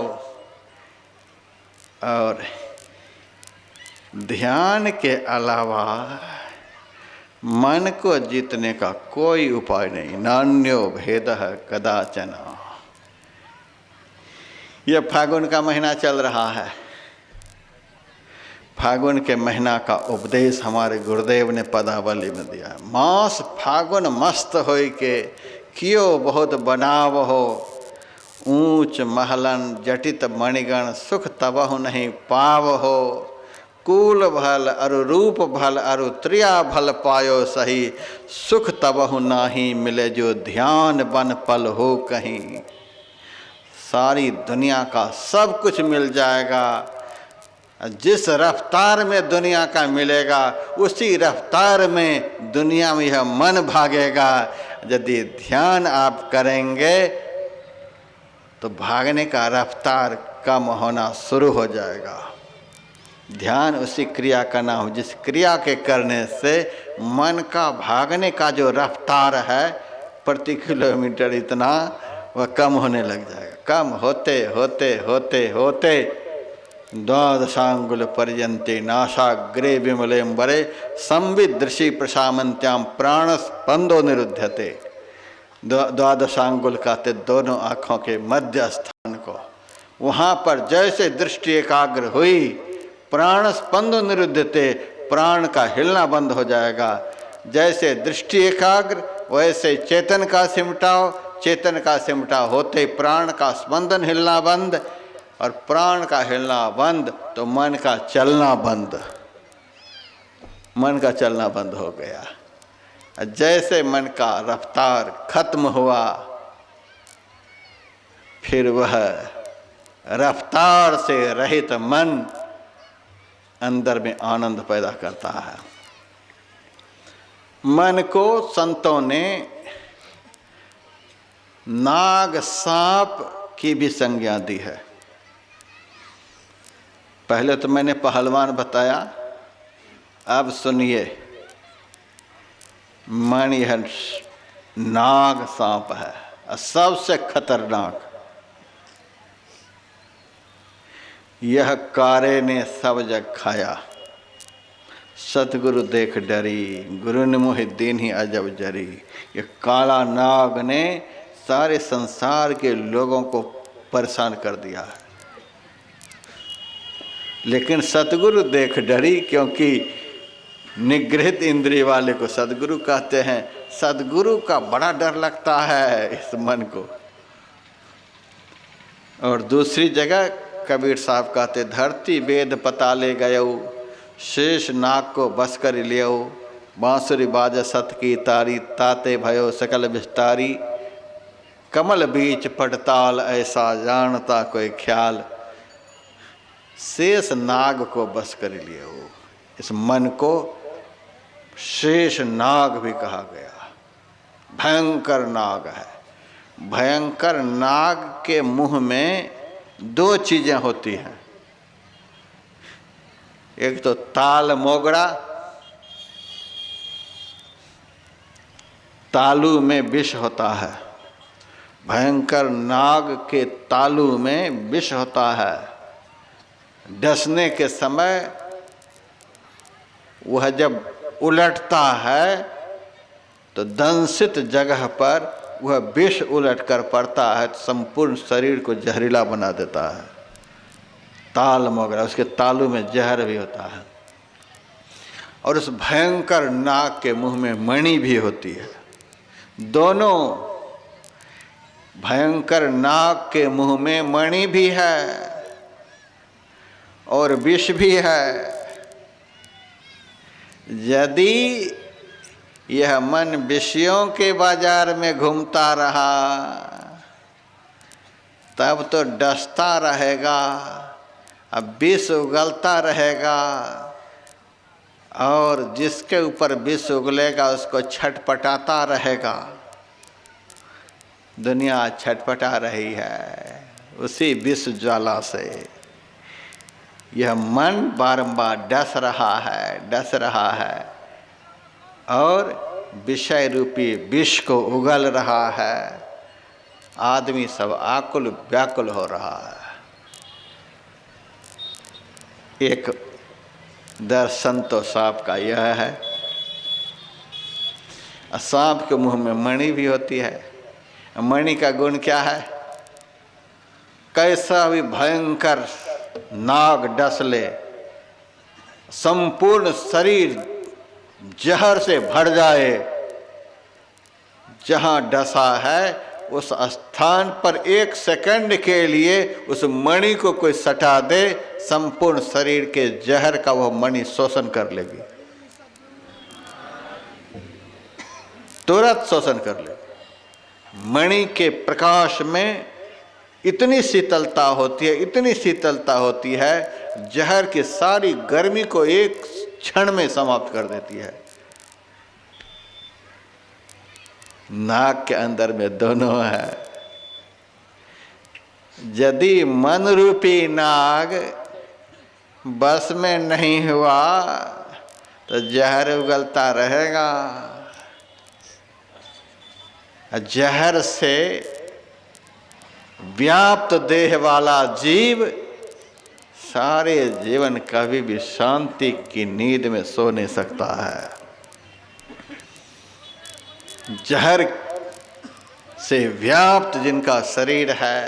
और ध्यान के अलावा मन को जीतने का कोई उपाय नहीं। नान्यो भेदः कदाचन। यह फागुन का महीना चल रहा है। फागुन के महीना का उपदेश हमारे गुरुदेव ने पदावली में दिया है। मास फागुन मस्त होय के कियो बहुत बनाव हो, ऊंच महलन जटित मणिगण सुख तबहु नहीं पाव हो। कूल भल अरु रूप भल अरु त्रिया भल पायो सही, सुख तबहु नाही मिले जो ध्यान बन पल हो कहीं। सारी दुनिया का सब कुछ मिल जाएगा, जिस रफ्तार में दुनिया का मिलेगा उसी रफ्तार में दुनिया में यह मन भागेगा। यदि ध्यान आप करेंगे तो भागने का रफ्तार कम होना शुरू हो जाएगा। ध्यान उसी क्रिया का नाम हो जिस क्रिया के करने से मन का भागने का जो रफ्तार है प्रति किलोमीटर इतना, वह कम होने लग जाएगा। कम होते होते होते होते द्वादशांगुल पर्यन्ते नासाग्रे विमलेम्बरे संविदृशि प्रशामंत्याम प्राणस्पंदो निरुध्यते। द्वादशांगुल कहते दोनों आँखों के मध्य स्थान को। वहाँ पर जैसे दृष्टि एकाग्र हुई, प्राण स्पंदो निरुद्धते, प्राण का हिलना बंद हो जाएगा। जैसे दृष्टि एकाग्र वैसे चेतन का सिमटाओ, चेतन का सिमटाव होते प्राण का स्पंदन हिलना बंद, और प्राण का हिलना बंद तो मन का चलना बंद। मन का चलना बंद हो गया। जैसे मन का रफ्तार खत्म हुआ, फिर वह रफ्तार से रहित मन अंदर में आनंद पैदा करता है। मन को संतों ने नाग सांप की भी संज्ञा दी है। पहले तो मैंने पहलवान बताया, अब सुनिए मन यह नाग सांप है, सबसे खतरनाक। यह कारे ने सब जग खाया, सतगुरु देख डरी, गुरु ने मोहि दीन ही अजब जरी। ये काला नाग ने सारे संसार के लोगों को परेशान कर दिया है, लेकिन सतगुरु देख डरी, क्योंकि निगृहित इंद्रिय वाले को सदगुरु कहते हैं। सदगुरु का बड़ा डर लगता है इस मन को। और दूसरी जगह कबीर साहब कहते, धरती वेद पताले गयो, शेष नाग को बस कर लियो, बांसुरी बाज सत की तारी, ताते भयो सकल विस्तारी, कमल बीच पटताल ऐसा जानता कोई ख्याल। शेष नाग को बस कर लियो, इस मन को शेष नाग भी कहा गया। भयंकर नाग है। भयंकर नाग के मुंह में दो चीजें होती हैं, एक तो ताल मोगड़ा, तालू में विष होता है। भयंकर नाग के तालू में विष होता है। डसने के समय वह जब उलटता है तो दंशित जगह पर वह विष उलट कर पड़ता है, तो संपूर्ण शरीर को जहरीला बना देता है। ताल मोगरा, उसके तालू में जहर भी होता है। और उस भयंकर नाग के मुंह में मणि भी होती है। दोनों, भयंकर नाग के मुंह में मणि भी है और विष भी है। यदि यह मन विषयों के बाजार में घूमता रहा तब तो डसता रहेगा, अब विष उगलता रहेगा, और जिसके ऊपर विष उगलेगा उसको छटपटाता रहेगा। दुनिया छटपटा रही है उसी विष ज्वाला से। यह मन बारंबार डस रहा है और विषय रूपी विष को उगल रहा है। आदमी सब आकुल व्याकुल हो रहा है। एक दर्शन तो सांप का यह है। सांप के मुंह में मणि भी होती है। मणि का गुण क्या है? कैसा भी भयंकर नाग डस ले, संपूर्ण शरीर जहर से भर जाए, जहां डसा है उस स्थान पर एक सेकंड के लिए उस मणि को कोई सटा दे, संपूर्ण शरीर के जहर का वह मणि शोषण कर लेगी, तुरंत शोषण कर लेगी। मणि के प्रकाश में इतनी शीतलता होती है, इतनी शीतलता होती है, जहर की सारी गर्मी को एक क्षण में समाप्त कर देती है। नाक के अंदर में दोनों है। यदि मन रूपी नाग बस में नहीं हुआ तो जहर उगलता रहेगा। जहर से व्याप्त देह वाला जीव सारे जीवन कभी भी शांति की नींद में सो नहीं सकता है। जहर से व्याप्त जिनका शरीर है,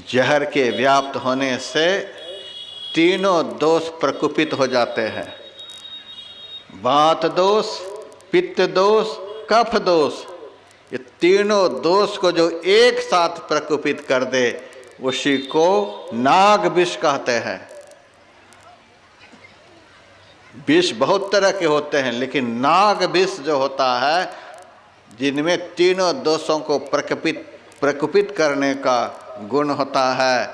जहर के व्याप्त होने से तीनों दोष प्रकुपित हो जाते हैं। वात दोष, पित्त दोष, कफ दोष, ये तीनों दोष को जो एक साथ प्रकुपित कर दे उसी को नाग विष कहते हैं। विष बहुत तरह के होते हैं, लेकिन नाग विष जो होता है, जिनमें तीनों दोषों को प्रकुपित करने का गुण होता है,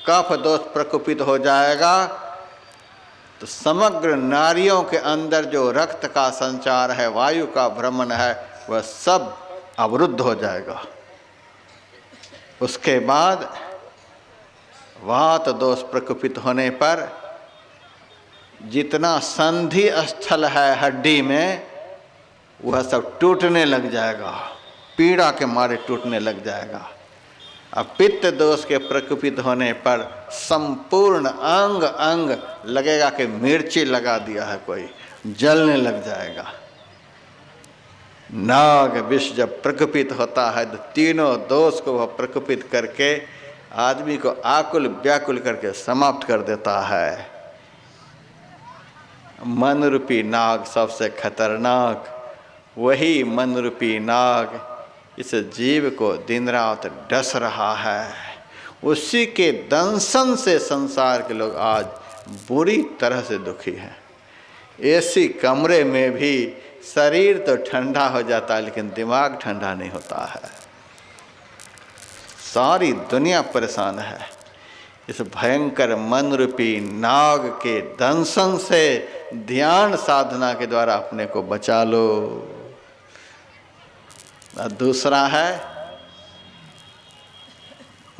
कफ दोष प्रकुपित हो जाएगा तो समग्र नारियों के अंदर जो रक्त का संचार है, वायु का भ्रमण है, वह सब अवरुद्ध हो जाएगा। उसके बाद वात दोष प्रकुपित होने पर जितना संधि स्थल है हड्डी में, वह सब टूटने लग जाएगा, पीड़ा के मारे टूटने लग जाएगा। अब पित्त दोष के प्रकुपित होने पर संपूर्ण अंग अंग लगेगा कि मिर्ची लगा दिया है कोई, जलने लग जाएगा। नाग विष जब प्रकुपित होता है तो तीनों दोष को वह प्रकुपित करके आदमी को आकुल व्याकुल करके समाप्त कर देता है। मन रूपी नाग सबसे खतरनाक, वही मन रूपी नाग इस जीव को दिन रात डस रहा है। उसी के दंशन से संसार के लोग आज बुरी तरह से दुखी हैं। ऐसी कमरे में भी शरीर तो ठंडा हो जाता है, लेकिन दिमाग ठंडा नहीं होता है। सारी दुनिया परेशान है। इस भयंकर मन रूपी नाग के दंशन से ध्यान साधना के द्वारा अपने को बचा लो। दूसरा है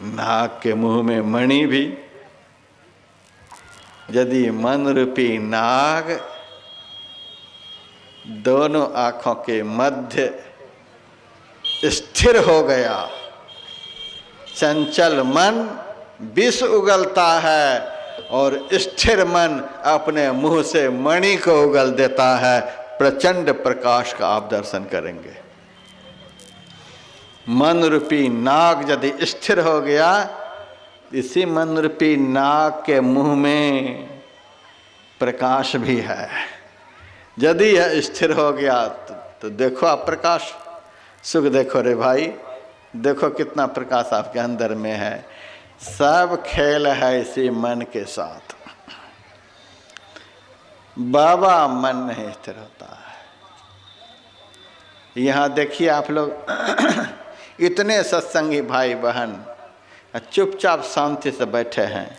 नाग के मुंह में मणि भी। यदि मन रूपी नाग दोनों आंखों के मध्य स्थिर हो गया, चंचल मन विष उगलता है और स्थिर मन अपने मुंह से मणि को उगल देता है। प्रचंड प्रकाश का आप दर्शन करेंगे। मन रूपी नाग यदि स्थिर हो गया, इसी मन रूपी नाग के मुंह में प्रकाश भी है। यदि यह स्थिर हो गया तो देखो आप प्रकाश, सुख देखो रे भाई, देखो कितना प्रकाश आपके अंदर में है। सब खेल है इसी मन के साथ। बाबा मन नहीं स्थिर होता है। यहाँ देखिए आप लोग इतने सत्संगी भाई बहन चुपचाप शांति से बैठे हैं।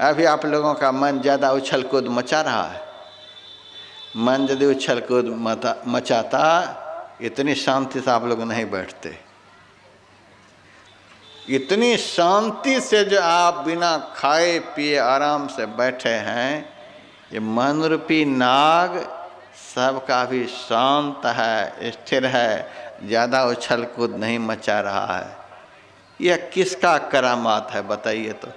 अभी आप लोगों का मन ज़्यादा उछल कूद मचा रहा है। मन यदि उछल कूद मचाता, इतनी शांति से आप लोग नहीं बैठते। इतनी शांति से जो आप बिना खाए पिए आराम से बैठे हैं, ये मन रूपी नाग सबका भी शांत है, स्थिर है, ज़्यादा उछल कूद नहीं मचा रहा है। यह किसका करामात है बताइए तो?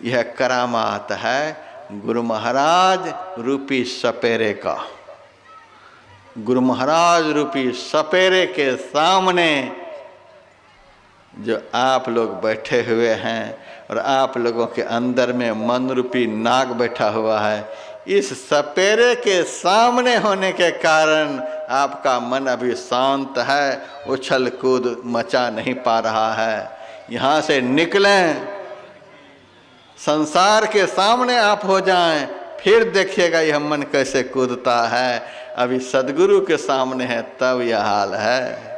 यह करामात है गुरु महाराज रूपी सपेरे का। गुरु महाराज रूपी सपेरे के सामने जो आप लोग बैठे हुए हैं और आप लोगों के अंदर में मन रूपी नाग बैठा हुआ है, इस सपेरे के सामने होने के कारण आपका मन अभी शांत है, उछल कूद मचा नहीं पा रहा है। यहाँ से निकलें, संसार के सामने आप हो जाएं, फिर देखिएगा यह मन कैसे कूदता है। अभी सद्गुरु के सामने है तब यह हाल है।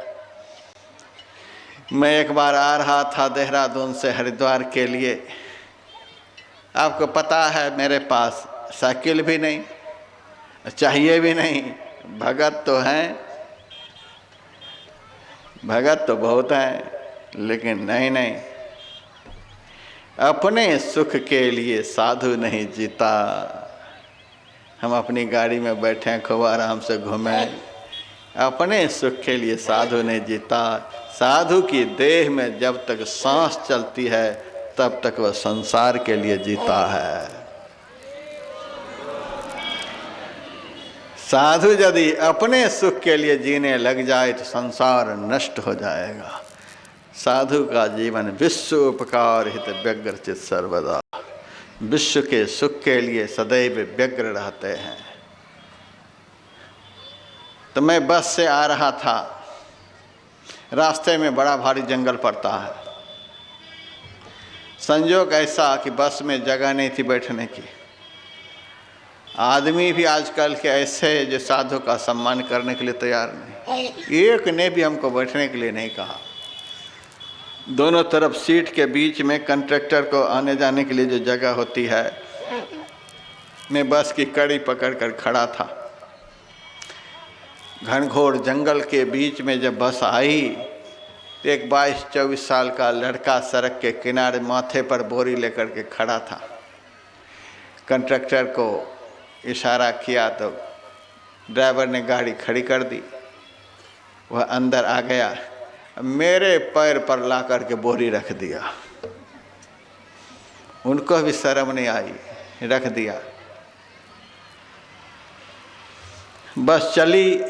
मैं एक बार आ रहा था देहरादून से हरिद्वार के लिए। आपको पता है मेरे पास साइकिल भी नहीं, चाहिए भी नहीं, भगत तो हैं। भगत तो बहुत हैं, लेकिन नहीं नहीं, अपने सुख के लिए साधु नहीं जीता। हम अपनी गाड़ी में बैठे हैं, खूब आराम से घूमें, अपने सुख के लिए साधु नहीं जीता। साधु की देह में जब तक सांस चलती है तब तक वह संसार के लिए जीता है। साधु यदि अपने सुख के लिए जीने लग जाए तो संसार नष्ट हो जाएगा। साधु का जीवन विश्व उपकार हित व्यग्र चित सर्वदा, विश्व के सुख के लिए सदैव व्यग्र रहते हैं। तो मैं बस से आ रहा था, रास्ते में बड़ा भारी जंगल पड़ता है। संयोग ऐसा कि बस में जगह नहीं थी बैठने की। आदमी भी आजकल के ऐसे जो साधु का सम्मान करने के लिए तैयार नहीं, एक ने भी हमको बैठने के लिए नहीं कहा। दोनों तरफ सीट के बीच में कंडक्टर को आने जाने के लिए जो जगह होती है, मैं बस की कड़ी पकड़ कर खड़ा था। घनघोर जंगल के बीच में जब बस आई तो एक 22-24 साल का लड़का सड़क के किनारे माथे पर बोरी लेकर के खड़ा था। कंडक्टर को इशारा किया तो ड्राइवर ने गाड़ी खड़ी कर दी। वह अंदर आ गया, मेरे पैर पर ला करके बोरी रख दिया। उनको भी शर्म नहीं आई, रख दिया। बस चली।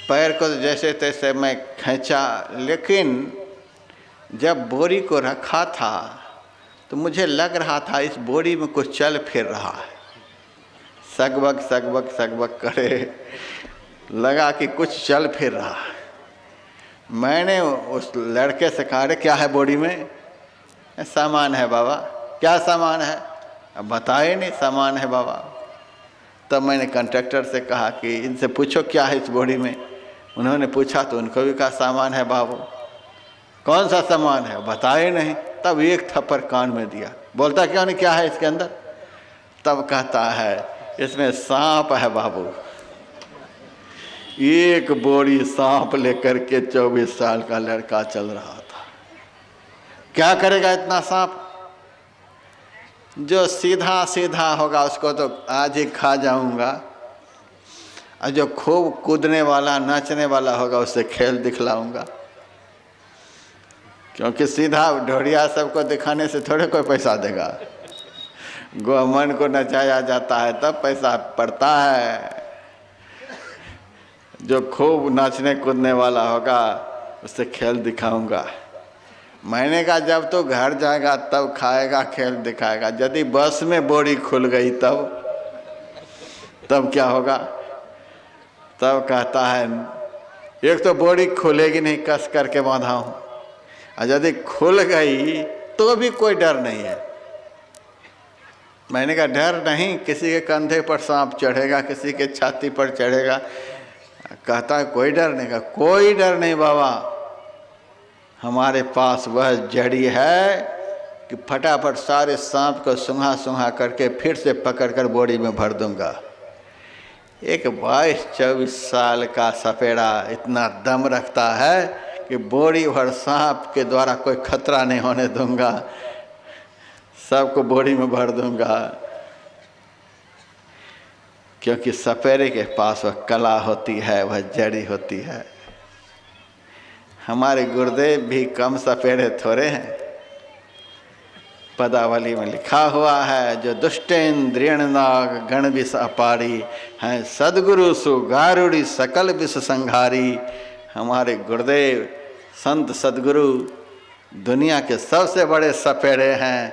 पैर को जैसे तैसे मैं खींचा, लेकिन जब बोरी को रखा था तो मुझे लग रहा था इस बोरी में कुछ चल फिर रहा है। सकबक सकबक सकबक करे, लगा कि कुछ चल फिर रहा है। मैंने उस लड़के से कहा, क्या है बोरी में? सामान है बाबा। क्या सामान है? अब बताए नहीं, सामान है बाबा। तब मैंने कंडक्टर से कहा कि इनसे पूछो क्या है इस बोरी में। उन्होंने पूछा तो उनको भी कहा सामान है बाबू। कौन सा सामान है? बताए नहीं। तब एक थप्पड़ कान में दिया। बोलता क्यों नहीं, क्या है इसके अंदर? तब कहता है इसमें सांप है बाबू। एक बोरी सांप लेकर के 24 साल का लड़का चल रहा था। क्या करेगा इतना सांप? जो सीधा सीधा होगा उसको तो आज ही खा जाऊंगा, और जो खूब कूदने वाला नाचने वाला होगा उससे खेल दिखलाऊंगा। क्योंकि सीधा ढोड़िया सबको दिखाने से थोड़े कोई पैसा देगा। गोमन को नचाया जाता है तब पैसा पड़ता है। जो खूब नाचने कूदने वाला होगा उससे खेल दिखाऊंगा। मैंने कहा जब तो घर जाएगा तब खाएगा, खेल दिखाएगा। यदि बस में बोरी खुल गई तब क्या होगा? तब कहता है एक तो बोरी खुलेगी नहीं, कस करके बांधा हूँ, और यदि खुल गई तो भी कोई डर नहीं है। मैंने कहा डर नहीं, किसी के कंधे पर सांप चढ़ेगा, किसी के छाती पर चढ़ेगा। कहता है कोई डर नहीं। का कोई डर नहीं बाबा, हमारे पास वह जड़ी है कि फटाफट सारे सांप को सूंघा सूंघा करके फिर से पकड़ कर बोरी में भर दूंगा। एक 22-24 साल का सपेड़ा इतना दम रखता है कि बोरी भर सांप के द्वारा कोई खतरा नहीं होने दूंगा, सबको बोरी में भर दूंगा। क्योंकि सपेरे के पास वह कला होती है, वह जड़ी होती है। हमारे गुरुदेव भी कम सपेरे थोड़े हैं। पदावली में लिखा हुआ है जो दुष्टेन्द्रियण नाग गण विष अपारी हैं, सदगुरु सुगारुड़ी सकल विष संहारी। हमारे गुरुदेव संत सदगुरु दुनिया के सबसे बड़े सपेड़े हैं।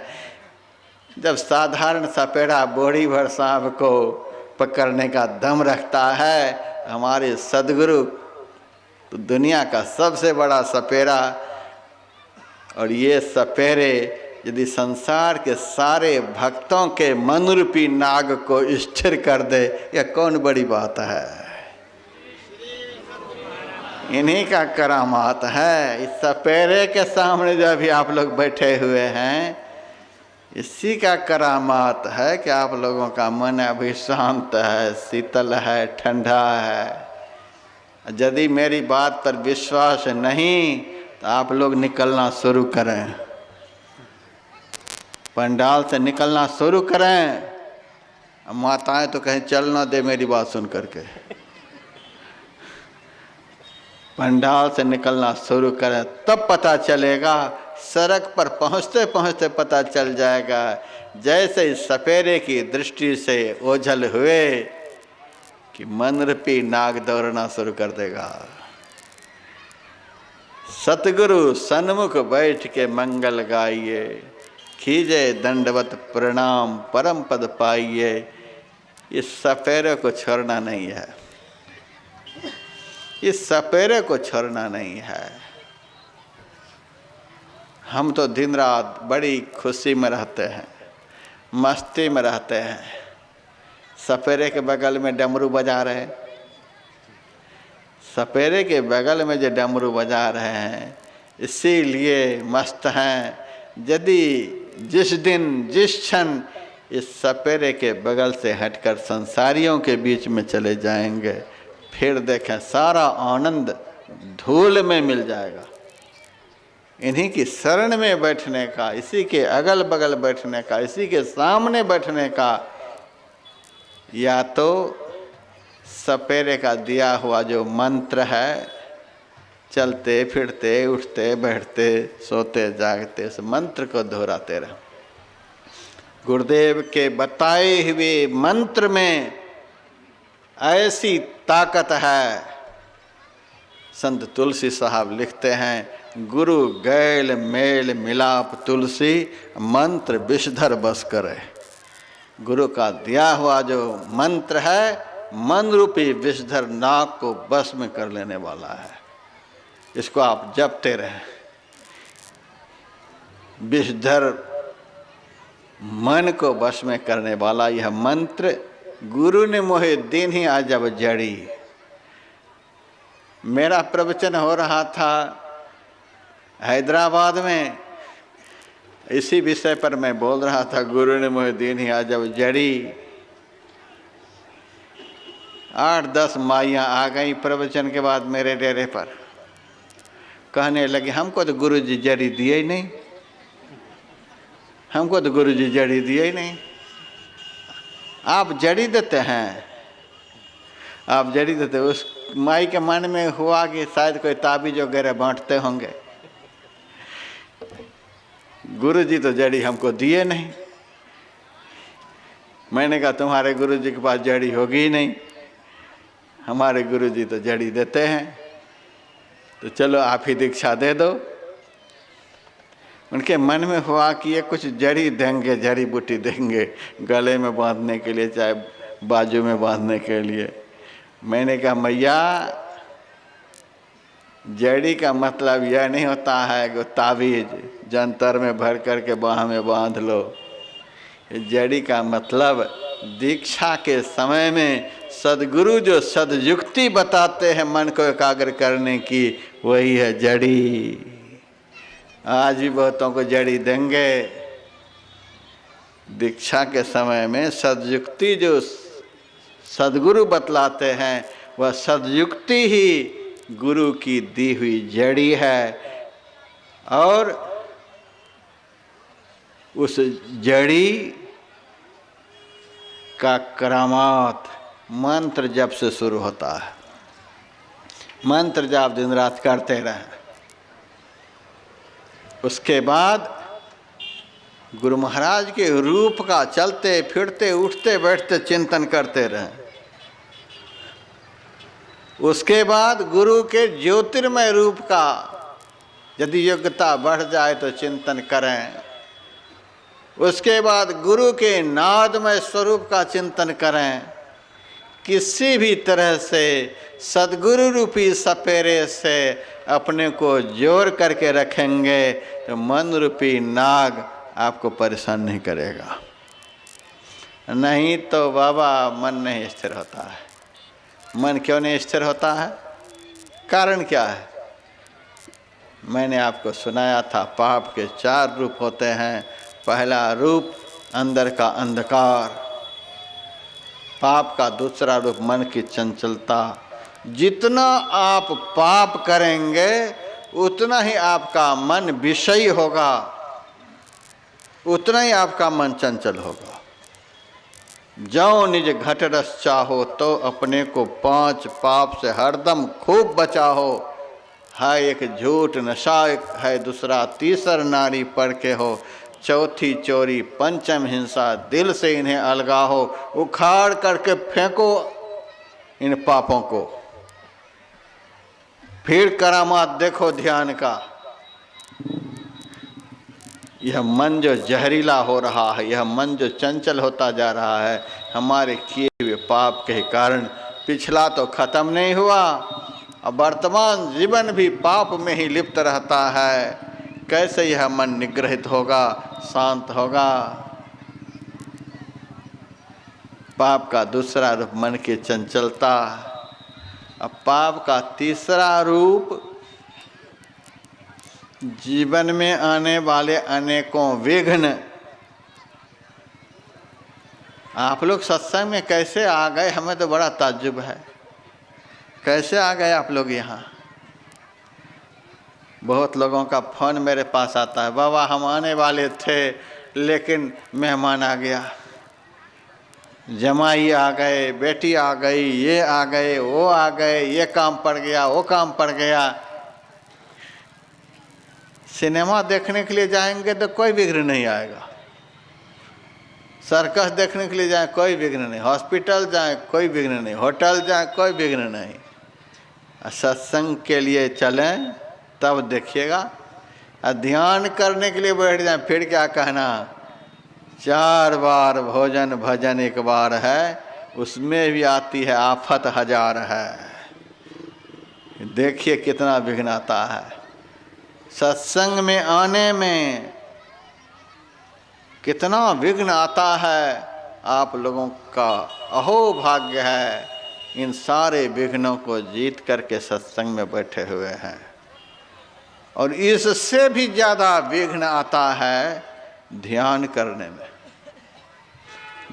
जब साधारण सपेड़ा बोरी भर सांप को पकड़ने का दम रखता है, हमारे सदगुरु तो दुनिया का सबसे बड़ा सपेरा। और ये सपेरे यदि संसार के सारे भक्तों के मन रूपी नाग को स्थिर कर दे, यह कौन बड़ी बात है? इन्हीं का करामात है। इस सपेरे के सामने जो अभी आप लोग बैठे हुए हैं, इसी का करामात है कि आप लोगों का मन अभी शांत है, शीतल है, ठंडा है। यदि मेरी बात पर विश्वास नहीं तो आप लोग निकलना शुरू करें, पंडाल से निकलना शुरू करें। माताएं तो कहीं चल ना दे मेरी बात सुन करके। पंडाल से निकलना शुरू करें, तब पता चलेगा। सड़क पर पहुंचते पहुंचते पता चल जाएगा। जैसे ही सपेरे की दृष्टि से ओझल हुए कि मन रूपी नाग दौड़ना शुरू कर देगा। सतगुरु सन्मुख बैठ के मंगल गाइए, कीजे दंडवत प्रणाम परम पद पाइए। इस सपेरे को छोड़ना नहीं है, इस सपेरे को छोड़ना नहीं है। हम तो दिन रात बड़ी खुशी में रहते हैं, मस्ती में रहते हैं। सपेरे के बगल में डमरू बजा रहे हैं, सपेरे के बगल में जो डमरू बजा रहे हैं इसीलिए मस्त हैं। यदि जिस दिन जिस क्षण इस सपेरे के बगल से हटकर संसारियों के बीच में चले जाएंगे, फिर देखें सारा आनंद धूल में मिल जाएगा। इन्हीं की शरण में बैठने का, इसी के अगल बगल बैठने का, इसी के सामने बैठने का, या तो सपेरे का दिया हुआ जो मंत्र है, चलते फिरते उठते बैठते सोते जागते इस मंत्र को दोहराते रहो। गुरुदेव के बताए हुए मंत्र में ऐसी ताकत है। संत तुलसी साहब लिखते हैं, गुरु गैल मेल मिलाप तुलसी, मंत्र विषधर बस करे। गुरु का दिया हुआ जो मंत्र है, मन रूपी विषधर नाग को बस में कर लेने वाला है। इसको आप जपते रहें। विषधर मन को बस में करने वाला यह मंत्र गुरु ने मोहे दिन ही आज जब जड़ी। मेरा प्रवचन हो रहा था हैदराबाद में, इसी विषय पर मैं बोल रहा था, गुरु ने मोहे दिन ही आज जब जड़ी। 8-10 माइयाँ आ गई प्रवचन के बाद मेरे डेरे पर, कहने लगे हमको तो गुरु जी जड़ी दिए ही नहीं, हमको तो गुरु जी जड़ी दिए ही नहीं। आप जड़ी देते हैं, आप जड़ी देते। उस माई के मन में हुआ कि शायद कोई ताबीज वगैरह बांटते होंगे। गुरु जी तो जड़ी हमको दिए नहीं। मैंने कहा तुम्हारे गुरु जी के पास जड़ी होगी ही नहीं, हमारे गुरु जी तो जड़ी देते हैं, तो चलो आप ही दीक्षा दे दो। उनके मन में हुआ कि ये कुछ जड़ी देंगे, जड़ी बूटी देंगे गले में बांधने के लिए, चाहे बाजू में बांधने के लिए। मैंने कहा मैया, जड़ी का मतलब यह नहीं होता है कि ताबीज जंतर में भर करके बाह में बांध लो। जड़ी का मतलब दीक्षा के समय में सदगुरु जो सदयुक्ति बताते हैं मन को एकाग्र करने की, वही है जड़ी। आज भी बहुतों को जड़ी देंगे। दीक्षा के समय में सदयुक्ति जो सदगुरु बतलाते हैं, वह सदयुक्ति ही गुरु की दी हुई जड़ी है। और उस जड़ी का करामात मंत्र जप से शुरू होता है। मंत्र जाप दिन रात करते रहें। उसके बाद गुरु महाराज के रूप का चलते फिरते उठते बैठते चिंतन करते रहें। उसके बाद गुरु के ज्योतिर्मय रूप का यदि योग्यता बढ़ जाए तो चिंतन करें। उसके बाद गुरु के नादमय स्वरूप का चिंतन करें। किसी भी तरह से सद्गुरु रूपी सपेरे से अपने को जोड़ करके रखेंगे तो मन रूपी नाग आपको परेशान नहीं करेगा। नहीं तो बाबा मन नहीं स्थिर होता है। मन क्यों नहीं स्थिर होता है? कारण क्या है? मैंने आपको सुनाया था, पाप के 4 रूप होते हैं। पहला रूप अंदर का अंधकार, पाप का दूसरा रूप मन की चंचलता, जितना आप पाप करेंगे उतना ही आपका मन विषयी होगा, उतना ही आपका मन चंचल होगा। जो निज घट रस चाहो, तो अपने को 5 पाप से हरदम खूब बचाहो। है एक झूठ नशा है, दूसरा तीसर नारी पढ़ के हो, चौथी चोरी, पंचम हिंसा, दिल से इन्हें अलगाहो। उखाड़ करके फेंको इन पापों को, फिर करामात देखो ध्यान का। यह मन जो जहरीला हो रहा है, यह मन जो चंचल होता जा रहा है, हमारे किए हुए पाप के कारण। पिछला तो खत्म नहीं हुआ, अब वर्तमान जीवन भी पाप में ही लिप्त रहता है। कैसे यह मन निग्रहित होगा, शांत होगा? पाप का दूसरा रूप मन की चंचलता। अब पाप का तीसरा रूप जीवन में आने वाले अनेकों विघ्न। आप लोग सत्संग में कैसे आ गए, हमें तो बड़ा ताज्जुब है। कैसे आ गए आप लोग यहाँ? बहुत लोगों का फोन मेरे पास आता है, बाबा हम आने वाले थे लेकिन मेहमान आ गया, जमाई आ गए, बेटी आ गई, ये आ गए, वो आ गए, ये काम पड़ गया, वो काम पड़ गया। सिनेमा देखने के लिए जाएंगे तो कोई विघ्न नहीं आएगा, सर्कस देखने के लिए जाए कोई विघ्न नहीं, हॉस्पिटल जाए कोई विघ्न नहीं, होटल जाए कोई विघ्न नहीं। सत्संग के लिए चलें तब देखिएगा। ध्यान करने के लिए बैठ जाए फिर क्या कहना, 4 बार भोजन भजन 1 बार है, उसमें भी आती है आफत 1000 है। देखिए कितना विघ्न आता है सत्संग में आने में, कितना विघ्न आता है। आप लोगों का अहो भाग्य है, इन सारे विघ्नों को जीत करके सत्संग में बैठे हुए हैं। और इससे भी ज़्यादा विघ्न आता है ध्यान करने में।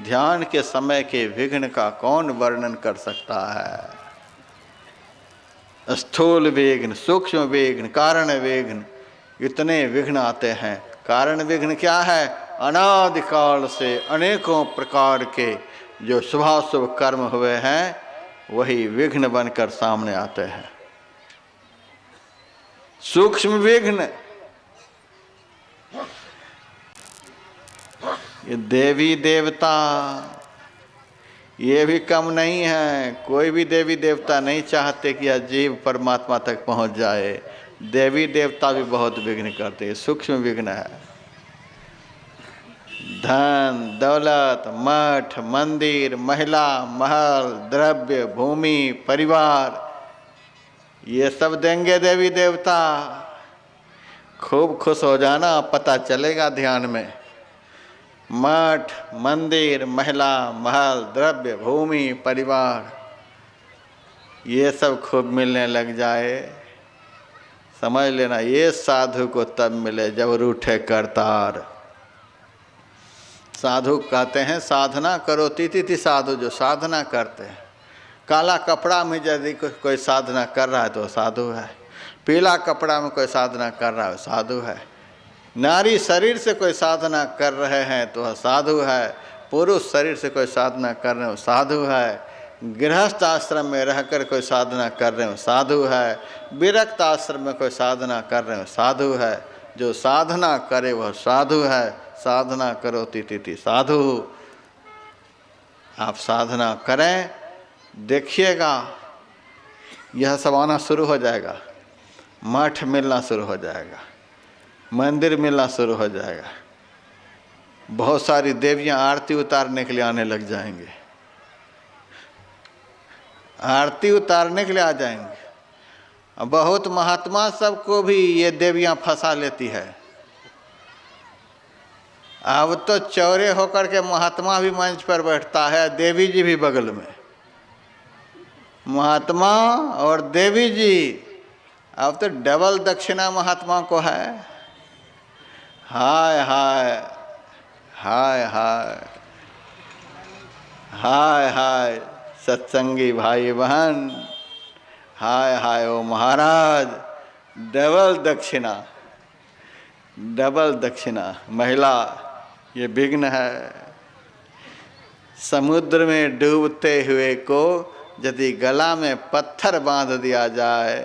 ध्यान के समय के विघ्न का कौन वर्णन कर सकता है? स्थूल विघ्न, सूक्ष्म विघ्न, कारण विघ्न, इतने विघ्न आते हैं। कारण विघ्न क्या है? अनादिकाल से अनेकों प्रकार के जो शुभाशुभ कर्म हुए हैं, वही विघ्न बनकर सामने आते हैं। सूक्ष्म विघ्न, ये देवी देवता, ये भी कम नहीं है। कोई भी देवी देवता नहीं चाहते कि यह जीव परमात्मा तक पहुंच जाए। देवी देवता भी बहुत विघ्न करते हैं, सूक्ष्म विघ्न है। धन दौलत, मठ मंदिर, महिला महल, द्रव्य भूमि परिवार, ये सब देंगे देवी देवता। खूब खुश हो जाना, पता चलेगा ध्यान में। मठ मंदिर, महिला महल, द्रव्य भूमि परिवार, ये सब खूब मिलने लग जाए, समझ लेना ये साधु को तब मिले जब रूठे करतार। साधु कहते हैं साधना करो तिथि साधु, जो साधना करते हैं। काला कपड़ा में यदि कोई साधना कर रहा है तो साधु है, पीला कपड़ा में कोई साधना कर रहा है साधु है, नारी शरीर से कोई साधना कर रहे हैं तो साधु है, पुरुष शरीर से कोई साधना कर रहे हो साधु है, गृहस्थ आश्रम में रहकर कोई साधना कर रहे हो साधु है, विरक्त आश्रम में कोई साधना कर रहे हो साधु है। जो साधना करे वह साधु है। साधना करो तिथि साधु। आप साधना करें, देखिएगा यह सब आना शुरू हो जाएगा। मठ मिलना शुरू हो जाएगा, मंदिर मिलना शुरू हो जाएगा। बहुत सारी देवियां आरती उतारने के लिए आने लग जाएंगे, आरती उतारने के लिए आ जाएंगे। बहुत महात्मा सबको भी ये देवियां फंसा लेती है। अब तो चौरे होकर के महात्मा भी मंच पर बैठता है, देवी जी भी बगल में। महात्मा और देवी जी, अब तो डबल दक्षिणा महात्मा को है। हाय हाय हाय हाय हाय हाय सत्संगी भाई बहन, हाय हाय ओ महाराज, डबल दक्षिणा, डबल दक्षिणा। महिला ये विघ्न है। समुद्र में डूबते हुए को यदि गला में पत्थर बांध दिया जाए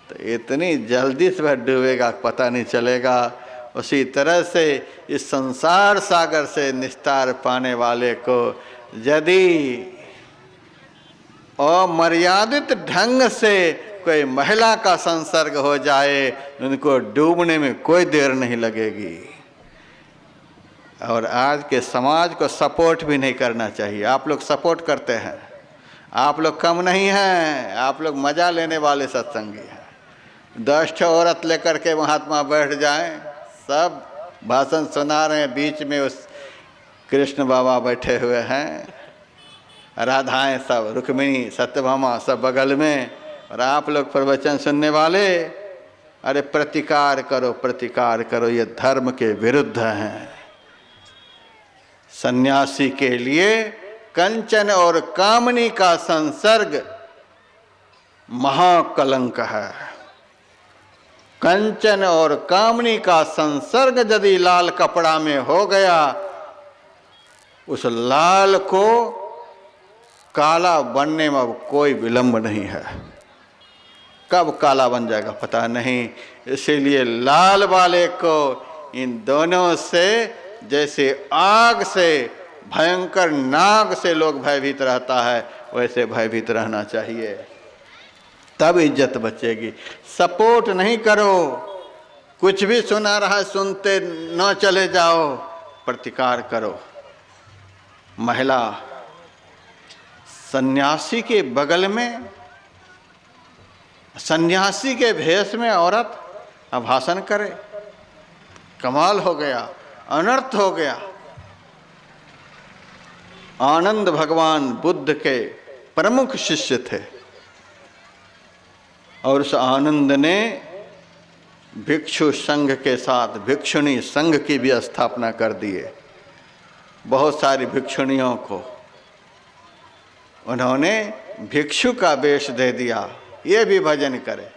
तो इतनी जल्दी से वह डूबेगा पता नहीं चलेगा। उसी तरह से इस संसार सागर से निस्तार पाने वाले को यदि अमर्यादित ढंग से कोई महिला का संसर्ग हो जाए, उनको डूबने में कोई देर नहीं लगेगी। और आज के समाज को सपोर्ट भी नहीं करना चाहिए। आप लोग सपोर्ट करते हैं, आप लोग कम नहीं हैं, आप लोग मजा लेने वाले सत्संगी हैं। 10 औरत लेकर के महात्मा बैठ जाएं, सब भाषण सुना रहे हैं, बीच में उस कृष्ण बाबा बैठे हुए हैं, राधाएं सब, रुक्मिणी सत्यभामा सब बगल में, और आप लोग प्रवचन सुनने वाले। अरे प्रतिकार करो, प्रतिकार करो, ये धर्म के विरुद्ध हैं। सन्यासी के लिए कंचन और कामनी का संसर्ग महाकलंक है। कंचन और कामनी का संसर्ग यदि लाल कपड़ा में हो गया, उस लाल को काला बनने में अब कोई विलंब नहीं है। कब काला बन जाएगा पता नहीं। इसीलिए लाल वाले को इन दोनों से, जैसे आग से, भयंकर नाग से लोग भयभीत रहता है, वैसे भयभीत रहना चाहिए, तब इज्जत बचेगी। सपोर्ट नहीं करो, कुछ भी सुना रहा सुनते न चले जाओ, प्रतिकार करो। महिला सन्यासी के बगल में, सन्यासी के भेष में औरत भाषण करे, कमाल हो गया, अनर्थ हो गया। आनंद भगवान बुद्ध के प्रमुख शिष्य थे और उस आनंद ने भिक्षु संघ के साथ भिक्षुणी संघ की भी स्थापना कर दिए। बहुत सारी भिक्षुणियों को उन्होंने भिक्षु का वेश दे दिया, ये भी भजन करे।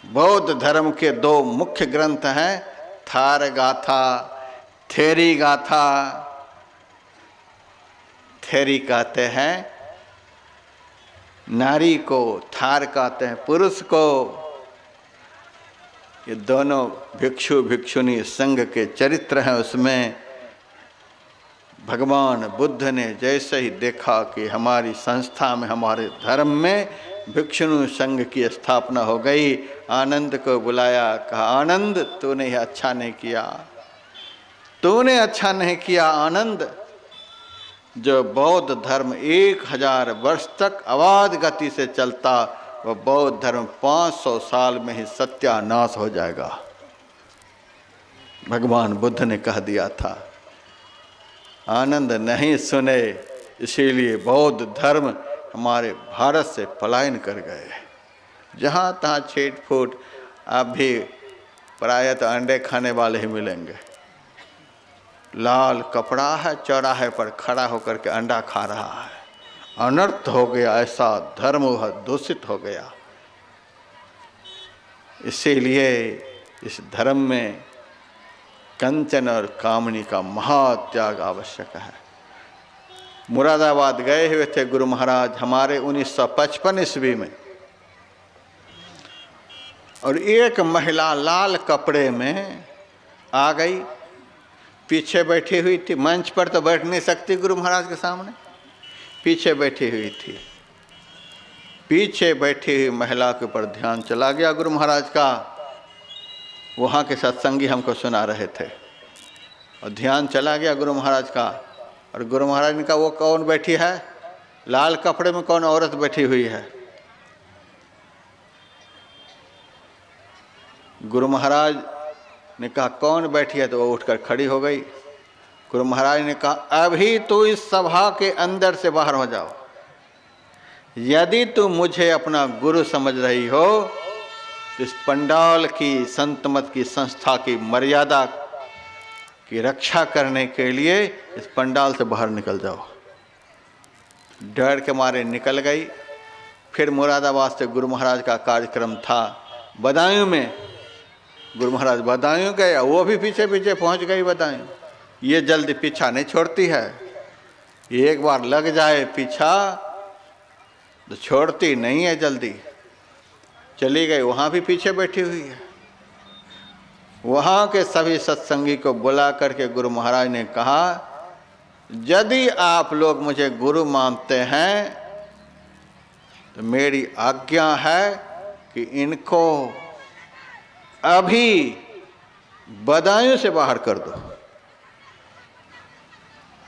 बौद्ध धर्म के 2 मुख्य ग्रंथ हैं, थार गाथा, थेरी गाथा। थेरी कहते हैं नारी को, थार कहते हैं पुरुष को। ये दोनों भिक्षु भिक्षुणी संघ के चरित्र हैं। उसमें भगवान बुद्ध ने जैसे ही देखा कि हमारी संस्था में, हमारे धर्म में भिक्षुणी संघ की स्थापना हो गई, आनंद को बुलाया, कहा आनंद तूने यह अच्छा नहीं किया, तूने अच्छा नहीं किया आनंद। जो बौद्ध धर्म 1000 वर्ष तक अबाध गति से चलता, वह बौद्ध धर्म 500 साल में ही सत्यानाश हो जाएगा, भगवान बुद्ध ने कह दिया था। आनंद नहीं सुने, इसीलिए बौद्ध धर्म हमारे भारत से पलायन कर गए। जहाँ तहाँ छीट फूट, अब भी प्रायः अंडे खाने वाले ही मिलेंगे। लाल कपड़ा है, चौराहे पर खड़ा होकर के अंडा खा रहा है। अनर्थ हो गया, ऐसा धर्म वह दूषित हो गया। इसीलिए इस धर्म में कंचन और कामनी का महात्याग आवश्यक है। मुरादाबाद गए हुए थे गुरु महाराज हमारे 1955 ईस्वी में, और एक महिला लाल कपड़े में आ गई, पीछे बैठी हुई थी। मंच पर तो बैठ नहीं सकती गुरु महाराज के सामने, पीछे बैठी हुई थी। पीछे बैठी हुई महिला के ऊपर ध्यान चला गया गुरु महाराज का। वहाँ के सत्संगी हमको सुना रहे थे, और ध्यान चला गया गुरु महाराज का। और गुरु महाराज ने कहा वो कौन बैठी है, लाल कपड़े में कौन औरत बैठी हुई है। गुरु महाराज ने कहा कौन बैठी है, तो वो उठकर खड़ी हो गई। गुरु महाराज ने कहा अभी तो इस सभा के अंदर से बाहर हो जाओ। यदि तुम मुझे अपना गुरु समझ रही हो तो इस पंडाल की, संत मत की संस्था की मर्यादा की रक्षा करने के लिए इस पंडाल से बाहर निकल जाओ। डर के मारे निकल गई। फिर मुरादाबाद से गुरु महाराज का कार्यक्रम था बदायूं में। गुरु महाराज बदायूं गए, वो भी पीछे पीछे पहुंच गई बदायूं। ये जल्दी पीछा नहीं छोड़ती है, एक बार लग जाए पीछा तो छोड़ती नहीं है जल्दी। चली गई, वहाँ भी पीछे बैठी हुई है। वहाँ के सभी सत्संगी को बुला करके गुरु महाराज ने कहा, यदि आप लोग मुझे गुरु मानते हैं तो मेरी आज्ञा है कि इनको अभी बदायूं से बाहर कर दो।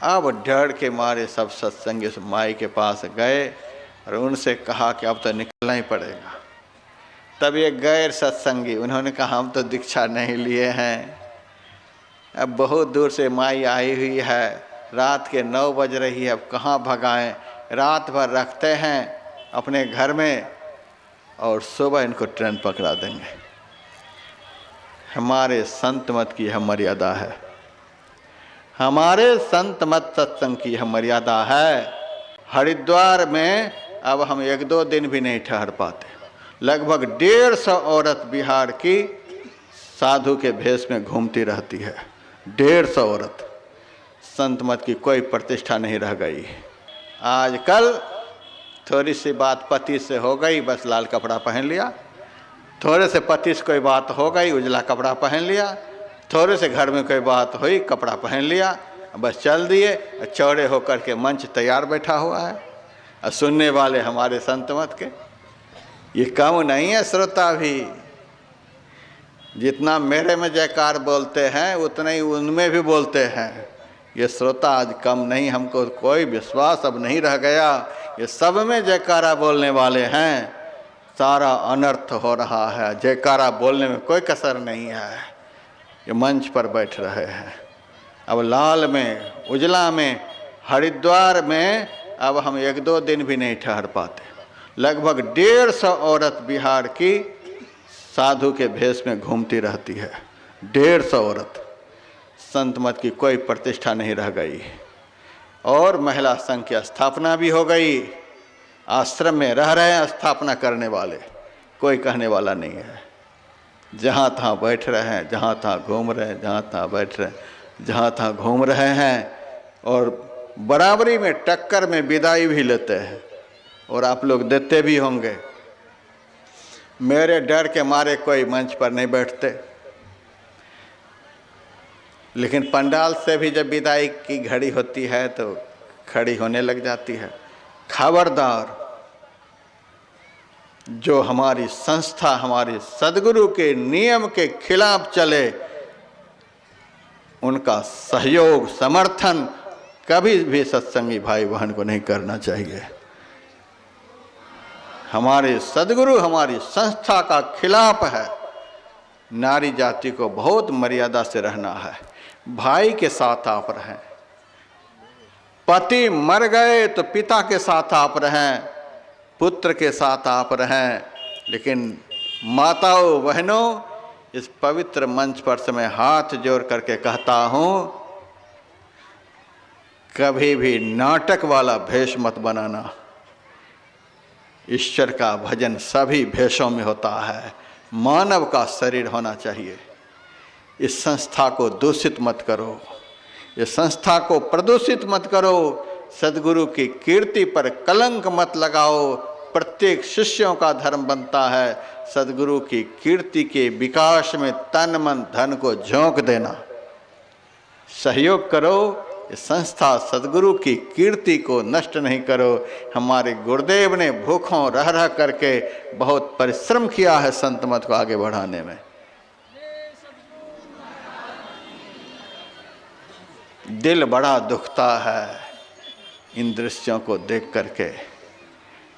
अब डर के मारे सब सत्संगी उस माई के पास गए और उनसे कहा कि अब तो निकलना ही पड़ेगा। तब ये गैर सत्संगी उन्होंने कहा, हम तो दीक्षा नहीं लिए हैं, अब बहुत दूर से माई आई हुई है, रात के 9 बज रही है, अब कहाँ भगाएं, रात भर रखते हैं अपने घर में और सुबह इनको ट्रेन पकड़ा देंगे। हमारे संत मत की यह मर्यादा है, हमारे संत मत सत्संग की यह मर्यादा है। हरिद्वार में अब हम 1-2 दिन भी नहीं ठहर पाते। लगभग 150 औरत बिहार की साधु के भेष में घूमती रहती है। 150 औरत। संत मत की कोई प्रतिष्ठा नहीं रह गई। आजकल थोड़ी सी बात पति से हो गई, बस लाल कपड़ा पहन लिया। थोड़े से पति से कोई बात हो गई, उजला कपड़ा पहन लिया। थोड़े से घर में कोई बात हुई, कपड़ा पहन लिया, बस चल दिए। चौड़े होकर के मंच तैयार बैठा हुआ है और सुनने वाले हमारे संत मत के। ये कम नहीं है श्रोता भी, जितना मेरे में जयकार बोलते हैं उतना ही उनमें भी बोलते हैं। ये श्रोता आज कम नहीं, हमको कोई विश्वास अब नहीं रह गया। ये सब में जयकारा बोलने वाले हैं, सारा अनर्थ हो रहा है। जयकारा बोलने में कोई कसर नहीं है। ये मंच पर बैठ रहे हैं। अब लाल में, उजला में, हरिद्वार में अब हम 1-2 दिन भी नहीं ठहर पाते। लगभग 150 औरत बिहार की साधु के भेष में घूमती रहती है। 150 औरत। संत मत की कोई प्रतिष्ठा नहीं रह गई। और महिला संघ की स्थापना भी हो गई। आश्रम में रह रहे हैं स्थापना करने वाले, कोई कहने वाला नहीं है। जहाँ तहाँ बैठ रहे हैं, जहाँ तहाँ घूम रहे हैं, जहाँ तहाँ बैठ रहे हैं, जहाँ तहाँ घूम रहे हैं और बराबरी में टक्कर में विदाई भी लेते हैं। और आप लोग देते भी होंगे। मेरे डर के मारे कोई मंच पर नहीं बैठते, लेकिन पंडाल से भी जब विदाई की घड़ी होती है तो खड़ी होने लग जाती है। खबरदार, जो हमारी संस्था, हमारे सद्गुरु के नियम के खिलाफ चले, उनका सहयोग, समर्थन कभी भी सत्संगी भाई बहन को नहीं करना चाहिए। हमारे सद्गुरु हमारी संस्था का खिलाफ है। नारी जाति को बहुत मर्यादा से रहना है। भाई के साथ आप रहें। पति मर गए तो पिता के साथ आप रहें, पुत्र के साथ आप रहें। लेकिन माताओं, बहनों, इस पवित्र मंच पर से मैं हाथ जोड़ करके कहता हूँ, कभी भी नाटक वाला भेष मत बनाना। ईश्वर का भजन सभी भेषों में होता है। मानव का शरीर होना चाहिए। इस संस्था को दूषित मत करो, इस संस्था को प्रदूषित मत करो। सद्गुरु की कीर्ति पर कलंक मत लगाओ। प्रत्येक शिष्यों का धर्म बनता है सद्गुरु की कीर्ति के विकास में तन मन धन को झोंक देना। सहयोग करो। इस संस्था सद्गुरु की कीर्ति को नष्ट नहीं करो। हमारे गुरुदेव ने भूखों रह रह करके बहुत परिश्रम किया है संत मत को आगे बढ़ाने में। दिल बड़ा दुखता है इन दृश्यों को देख करके।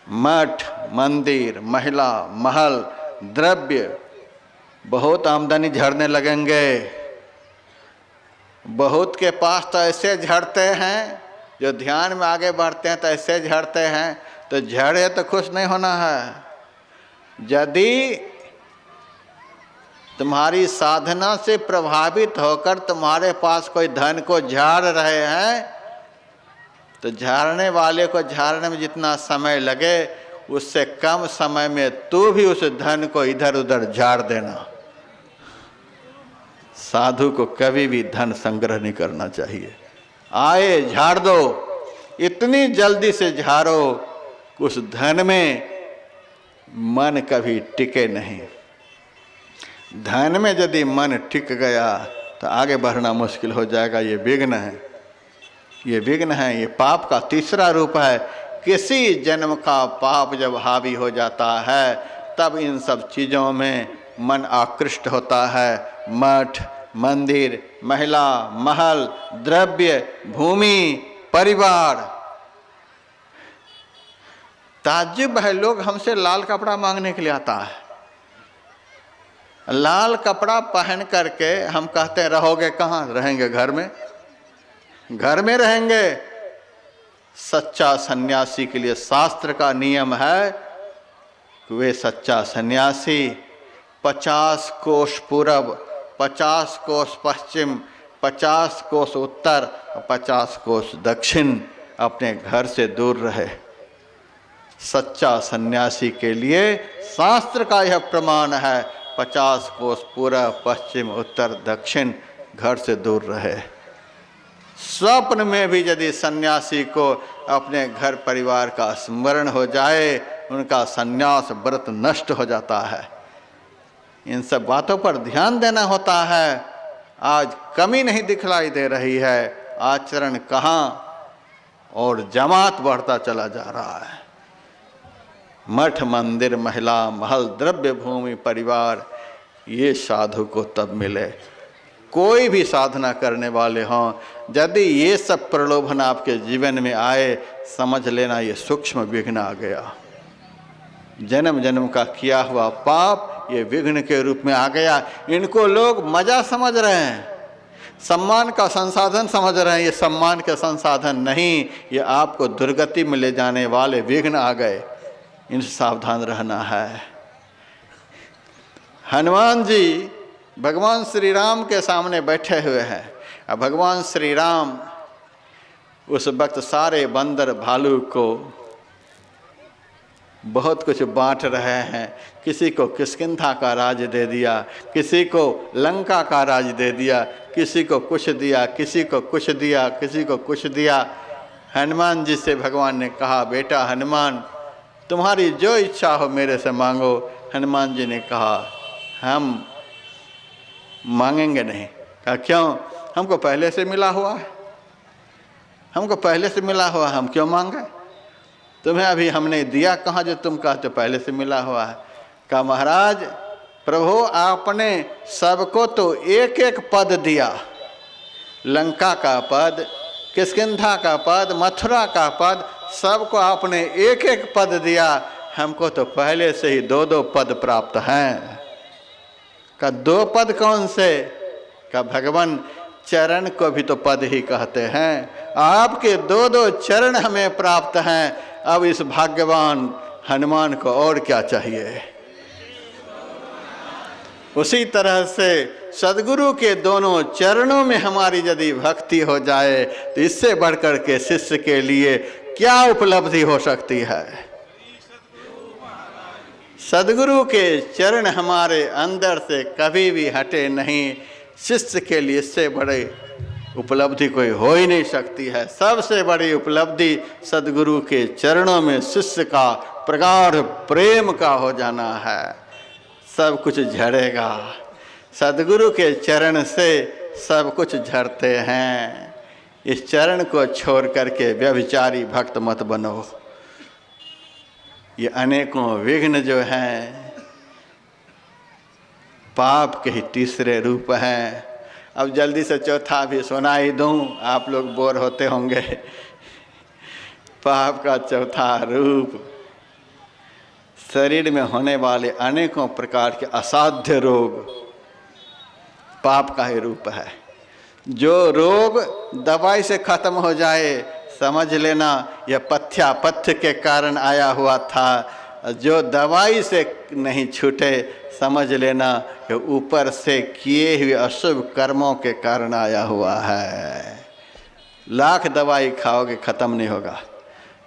मठ, मंदिर, महिला, महल, द्रव्य, बहुत आमदनी झड़ने लगेंगे। बहुत के पास तो ऐसे झड़ते हैं, जो ध्यान में आगे बढ़ते हैं तो ऐसे झड़ते हैं। तो झड़े तो खुश नहीं होना है। यदि तुम्हारी साधना से प्रभावित होकर तुम्हारे पास कोई धन को झाड़ रहे हैं, तो झाड़ने वाले को झाड़ने में जितना समय लगे उससे कम समय में तू भी उस धन को इधर उधर झाड़ देना। साधु को कभी भी धन संग्रह नहीं करना चाहिए। आए झाड़ दो, इतनी जल्दी से झाड़ो, उस धन में मन कभी टिके नहीं। धन में यदि मन टिक गया तो आगे बढ़ना मुश्किल हो जाएगा। ये विघ्न है, ये विघ्न है, ये पाप का तीसरा रूप है। किसी जन्म का पाप जब हावी हो जाता है तब इन सब चीज़ों में मन आकृष्ट होता है। मठ, मंदिर, महिला, महल, द्रव्य, भूमि, परिवार। ताज्जुब है, लोग हमसे लाल कपड़ा मांगने के लिए आता है। लाल कपड़ा पहन करके हम कहते हैं रहोगे कहाँ? रहेंगे घर में, घर में रहेंगे। सच्चा सन्यासी के लिए शास्त्र का नियम है कि वे सच्चा सन्यासी 50 कोस पूरब, 50 कोस पश्चिम, 50 कोस उत्तर, 50 कोस दक्षिण अपने घर से दूर रहे। सच्चा सन्यासी के लिए शास्त्र का यह प्रमाण है, 50 कोस पूरब, पश्चिम, उत्तर, दक्षिण घर से दूर रहे। स्वप्न में भी यदि सन्यासी को अपने घर परिवार का स्मरण हो जाए, उनका सन्यास व्रत नष्ट हो जाता है। इन सब बातों पर ध्यान देना होता है। आज कमी नहीं दिखलाई दे रही है, आचरण कहाँ और जमात बढ़ता चला जा रहा है। मठ, मंदिर, महिला, महल, द्रव्य, भूमि, परिवार, ये साधु को तब मिले। कोई भी साधना करने वाले हों, यदि ये सब प्रलोभन आपके जीवन में आए, समझ लेना ये सूक्ष्म विघ्न आ गया। जन्म जन्म का किया हुआ पाप ये विघ्न के रूप में आ गया। इनको लोग मजा समझ रहे हैं, सम्मान का संसाधन समझ रहे हैं। ये सम्मान के संसाधन नहीं, ये आपको दुर्गति में ले जाने वाले विघ्न आ गए। इनसे सावधान रहना है। हनुमान जी भगवान श्री राम के सामने बैठे हुए हैं। अब भगवान श्री राम उस वक्त सारे बंदर भालू को बहुत कुछ बांट रहे हैं। किसी को किष्किंधा का राज दे दिया, किसी को लंका का राज दे दिया, किसी को कुछ दिया, किसी को कुछ दिया, किसी को कुछ दिया। हनुमान जी से भगवान ने कहा, बेटा हनुमान, तुम्हारी जो इच्छा हो मेरे से मांगो। हनुमान जी ने कहा, हम मांगेंगे नहीं। कहा क्यों? हमको पहले से मिला हुआ है, हमको पहले से मिला हुआ, हम क्यों मांगे? तुम्हें अभी हमने दिया कहाँ जो तुम कहते पहले से मिला हुआ है। कहा महाराज प्रभु आपने सबको तो एक एक पद दिया, लंका का पद, किष्किंधा का पद, मथुरा का पद, सबको आपने एक एक पद दिया। हमको तो पहले से ही 2-2 पद प्राप्त हैं। का 2 पद कौन से? का भगवान चरण को भी तो पद ही कहते हैं। आपके 2-2 चरण हमें प्राप्त हैं। अब इस भाग्यवान हनुमान को और क्या चाहिए? उसी तरह से सद्गुरु के दोनों चरणों में हमारी यदि भक्ति हो जाए तो इससे बढ़कर के शिष्य के लिए क्या उपलब्धि हो सकती है। सद्गुरु के चरण हमारे अंदर से कभी भी हटे नहीं। शिष्य के लिए इससे बड़े उपलब्धि कोई हो ही नहीं सकती है। सबसे बड़ी उपलब्धि सद्गुरु के चरणों में शिष्य का प्रगाढ़ प्रेम का हो जाना है। सब कुछ झड़ेगा। सद्गुरु के चरण से सब कुछ झड़ते हैं। इस चरण को छोड़ करके व्यभिचारी भक्त मत बनो। ये अनेकों विघ्न जो हैं पाप के ही तीसरे रूप हैं। अब जल्दी से चौथा भी सुनाई दूं, आप लोग बोर होते होंगे। पाप का चौथा रूप शरीर में होने वाले अनेकों प्रकार के असाध्य रोग पाप का ही रूप है। जो रोग दवाई से खत्म हो जाए समझ लेना यह पथ्यापथ्य के कारण आया हुआ था। जो दवाई से नहीं छूटे समझ लेना कि ऊपर से किए हुए अशुभ कर्मों के कारण आया हुआ है। लाख दवाई खाओगे खत्म नहीं होगा।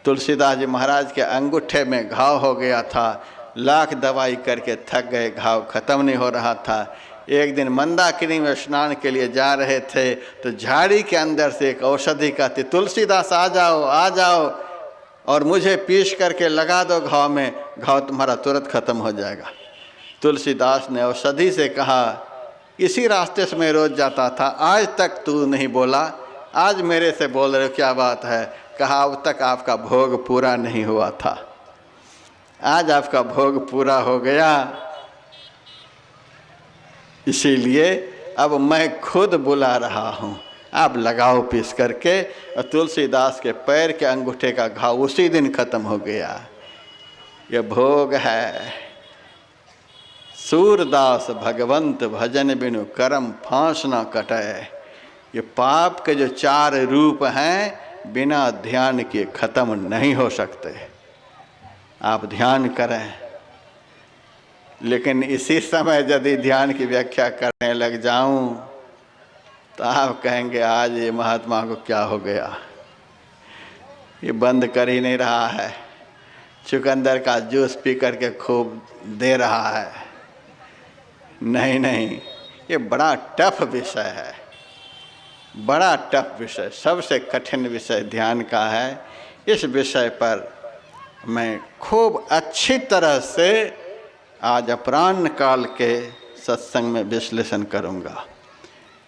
तुलसीदास जी महाराज के अंगूठे में घाव हो गया था, लाख दवाई करके थक गए, घाव खत्म नहीं हो रहा था। एक दिन मंदाकिनी में स्नान के लिए जा रहे थे तो झाड़ी के अंदर से एक औषधि कहती, तुलसीदास आ जाओ आ जाओ और मुझे पीस करके लगा दो घाव में, घाव तुम्हारा तुरंत खत्म हो जाएगा। तुलसीदास ने औषधि से कहा, इसी रास्ते से मैं रोज जाता था, आज तक तू नहीं बोला, आज मेरे से बोल रहे हो, क्या बात है? कहा, अब तक आपका भोग पूरा नहीं हुआ था, आज आपका भोग पूरा हो गया, इसीलिए अब मैं खुद बुला रहा हूँ, आप लगाओ पीस करके। और तुलसीदास के पैर के अंगूठे का घाव उसी दिन खत्म हो गया। यह भोग है। सूरदास भगवंत भजन बिनु करम फांस न कटे। ये पाप के जो 4 रूप हैं बिना ध्यान के खत्म नहीं हो सकते। आप ध्यान करें, लेकिन इसी समय यदि ध्यान की व्याख्या करने लग जाऊं तो आप कहेंगे आज ये महात्मा को क्या हो गया, ये बंद कर ही नहीं रहा है, चुकंदर का जूस पी करके खूब दे रहा है। नहीं नहीं, ये बड़ा टफ विषय है, बड़ा टफ विषय, सबसे कठिन विषय ध्यान का है। इस विषय पर मैं खूब अच्छी तरह से आज अपराह्न काल के सत्संग में विश्लेषण करूंगा।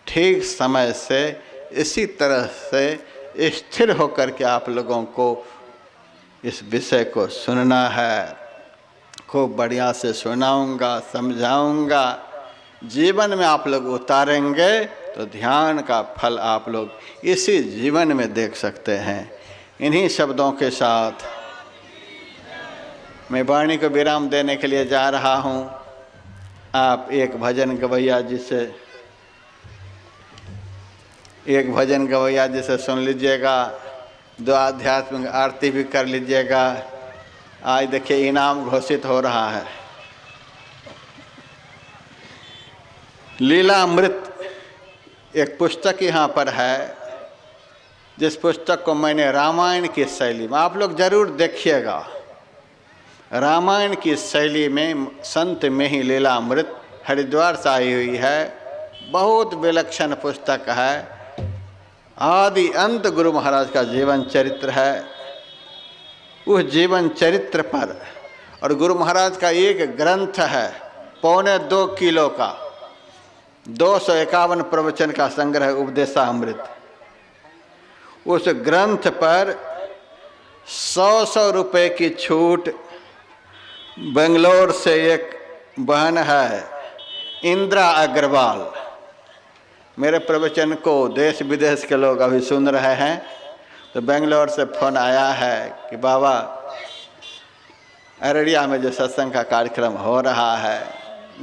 ठीक समय से इसी तरह से स्थिर होकर के आप लोगों को इस विषय को सुनना है। खूब बढ़िया से सुनाऊंगा, समझाऊंगा, जीवन में आप लोग उतारेंगे तो ध्यान का फल आप लोग इसी जीवन में देख सकते हैं। इन्हीं शब्दों के साथ मैं वाणी को विराम देने के लिए जा रहा हूँ। आप एक भजन गवैया जी से सुन लीजिएगा, 2 आध्यात्मिक आरती भी कर लीजिएगा। आज देखिए इनाम घोषित हो रहा है। लीलामृत एक पुस्तक यहाँ पर है, जिस पुस्तक को मैंने रामायण की शैली में, आप लोग जरूर देखिएगा, रामायण की शैली में संत में ही लीलामृत हरिद्वार से आई हुई है। बहुत विलक्षण पुस्तक है। आदि अंत गुरु महाराज का जीवन चरित्र है। उस जीवन चरित्र पर और गुरु महाराज का एक ग्रंथ है 2.25 किलो का, 251 प्रवचन का संग्रह उपदेशामृत। उस ग्रंथ पर 100 रुपए की छूट बेंगलोर से एक बहन है इंदिरा अग्रवाल, मेरे प्रवचन को देश विदेश के लोग अभी सुन रहे हैं, तो बेंगलोर से फोन आया है कि बाबा अररिया में जो सत्संग का कार्यक्रम हो रहा है,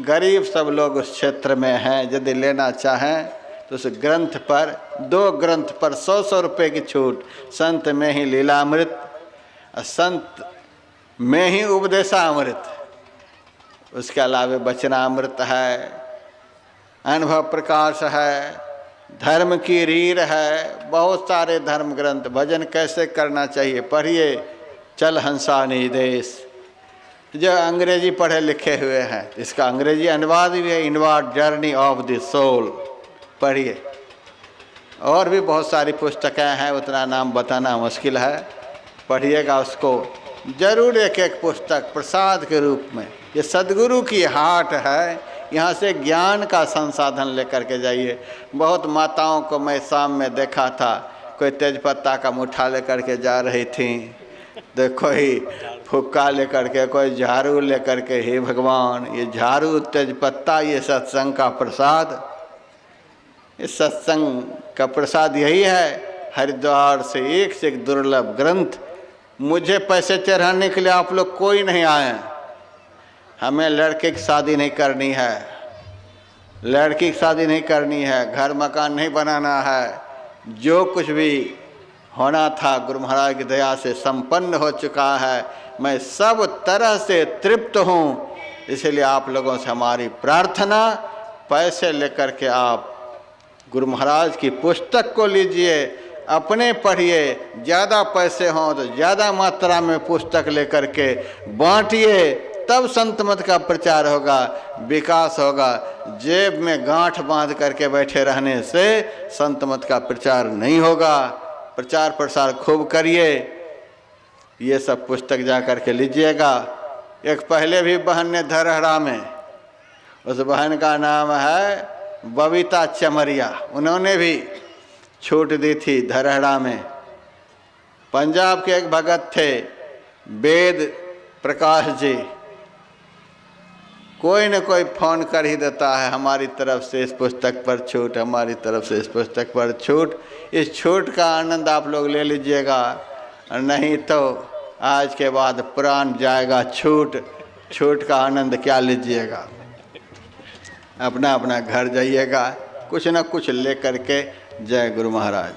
गरीब सब लोग उस क्षेत्र में हैं, यदि लेना चाहें तो उस ग्रंथ पर 2 ग्रंथ पर 100 रुपये की छूट। संत में ही लीलामृत, संत में ही उपदेशामृत, उसके अलावा वचनामृत है, अनुभव प्रकाश है, धर्म की रीढ़ है, बहुत सारे धर्म ग्रंथ। भजन कैसे करना चाहिए पढ़िए, चल हंसा निर्देश, जो अंग्रेजी पढ़े लिखे हुए हैं, इसका अंग्रेजी अनुवाद भी है, inward journey of the soul, पढ़िए। और भी बहुत सारी पुस्तकें हैं, उतना नाम बताना मुश्किल है, पढ़िएगा उसको जरूर। एक पुस्तक प्रसाद के रूप में, ये सदगुरु की हाट है, यहाँ से ज्ञान का संसाधन लेकर के जाइए। बहुत माताओं को मैं शाम में देखा था, कोई तेजपत्ता का मुठा लेकर के जा रही थी, देखो ही फुक्का लेकर के, कोई झाड़ू लेकर के। हे भगवान, ये झाड़ू तेजपत्ता ये सत्संग का प्रसाद, इस सत्संग का प्रसाद यही है। हरिद्वार से एक दुर्लभ ग्रंथ। मुझे पैसे चढ़ाने के लिए आप लोग कोई नहीं आए। हमें लड़के की शादी नहीं करनी है, लड़की की शादी नहीं करनी है, घर मकान नहीं बनाना है, जो कुछ भी होना था गुरु महाराज की दया से संपन्न हो चुका है। मैं सब तरह से तृप्त हूँ। इसलिए आप लोगों से हमारी प्रार्थना, पैसे लेकर के आप गुरु महाराज की पुस्तक को लीजिए, अपने पढ़िए, ज़्यादा पैसे हों तो ज़्यादा मात्रा में पुस्तक लेकर के बांटिए, तब संत मत का प्रचार होगा, विकास होगा। जेब में गांठ बांध करके बैठे रहने से संत मत का प्रचार नहीं होगा। प्रचार प्रसार खूब करिए। ये सब पुस्तक जा कर के लीजिएगा। एक पहले भी बहन ने धरहरा में, उस बहन का नाम है बबीता चमरिया, उन्होंने भी छूट दी थी धरहरा में। पंजाब के एक भगत थे वेद प्रकाश जी, कोई न कोई फोन कर ही देता है, हमारी तरफ से इस पुस्तक पर छूट, हमारी तरफ से इस पुस्तक पर छूट। इस छूट का आनंद आप लोग ले लीजिएगा, नहीं तो आज के बाद प्राण जाएगा। छूट का आनंद क्या लीजिएगा। अपना अपना घर जाइएगा, कुछ न कुछ ले करके। जय गुरु महाराज।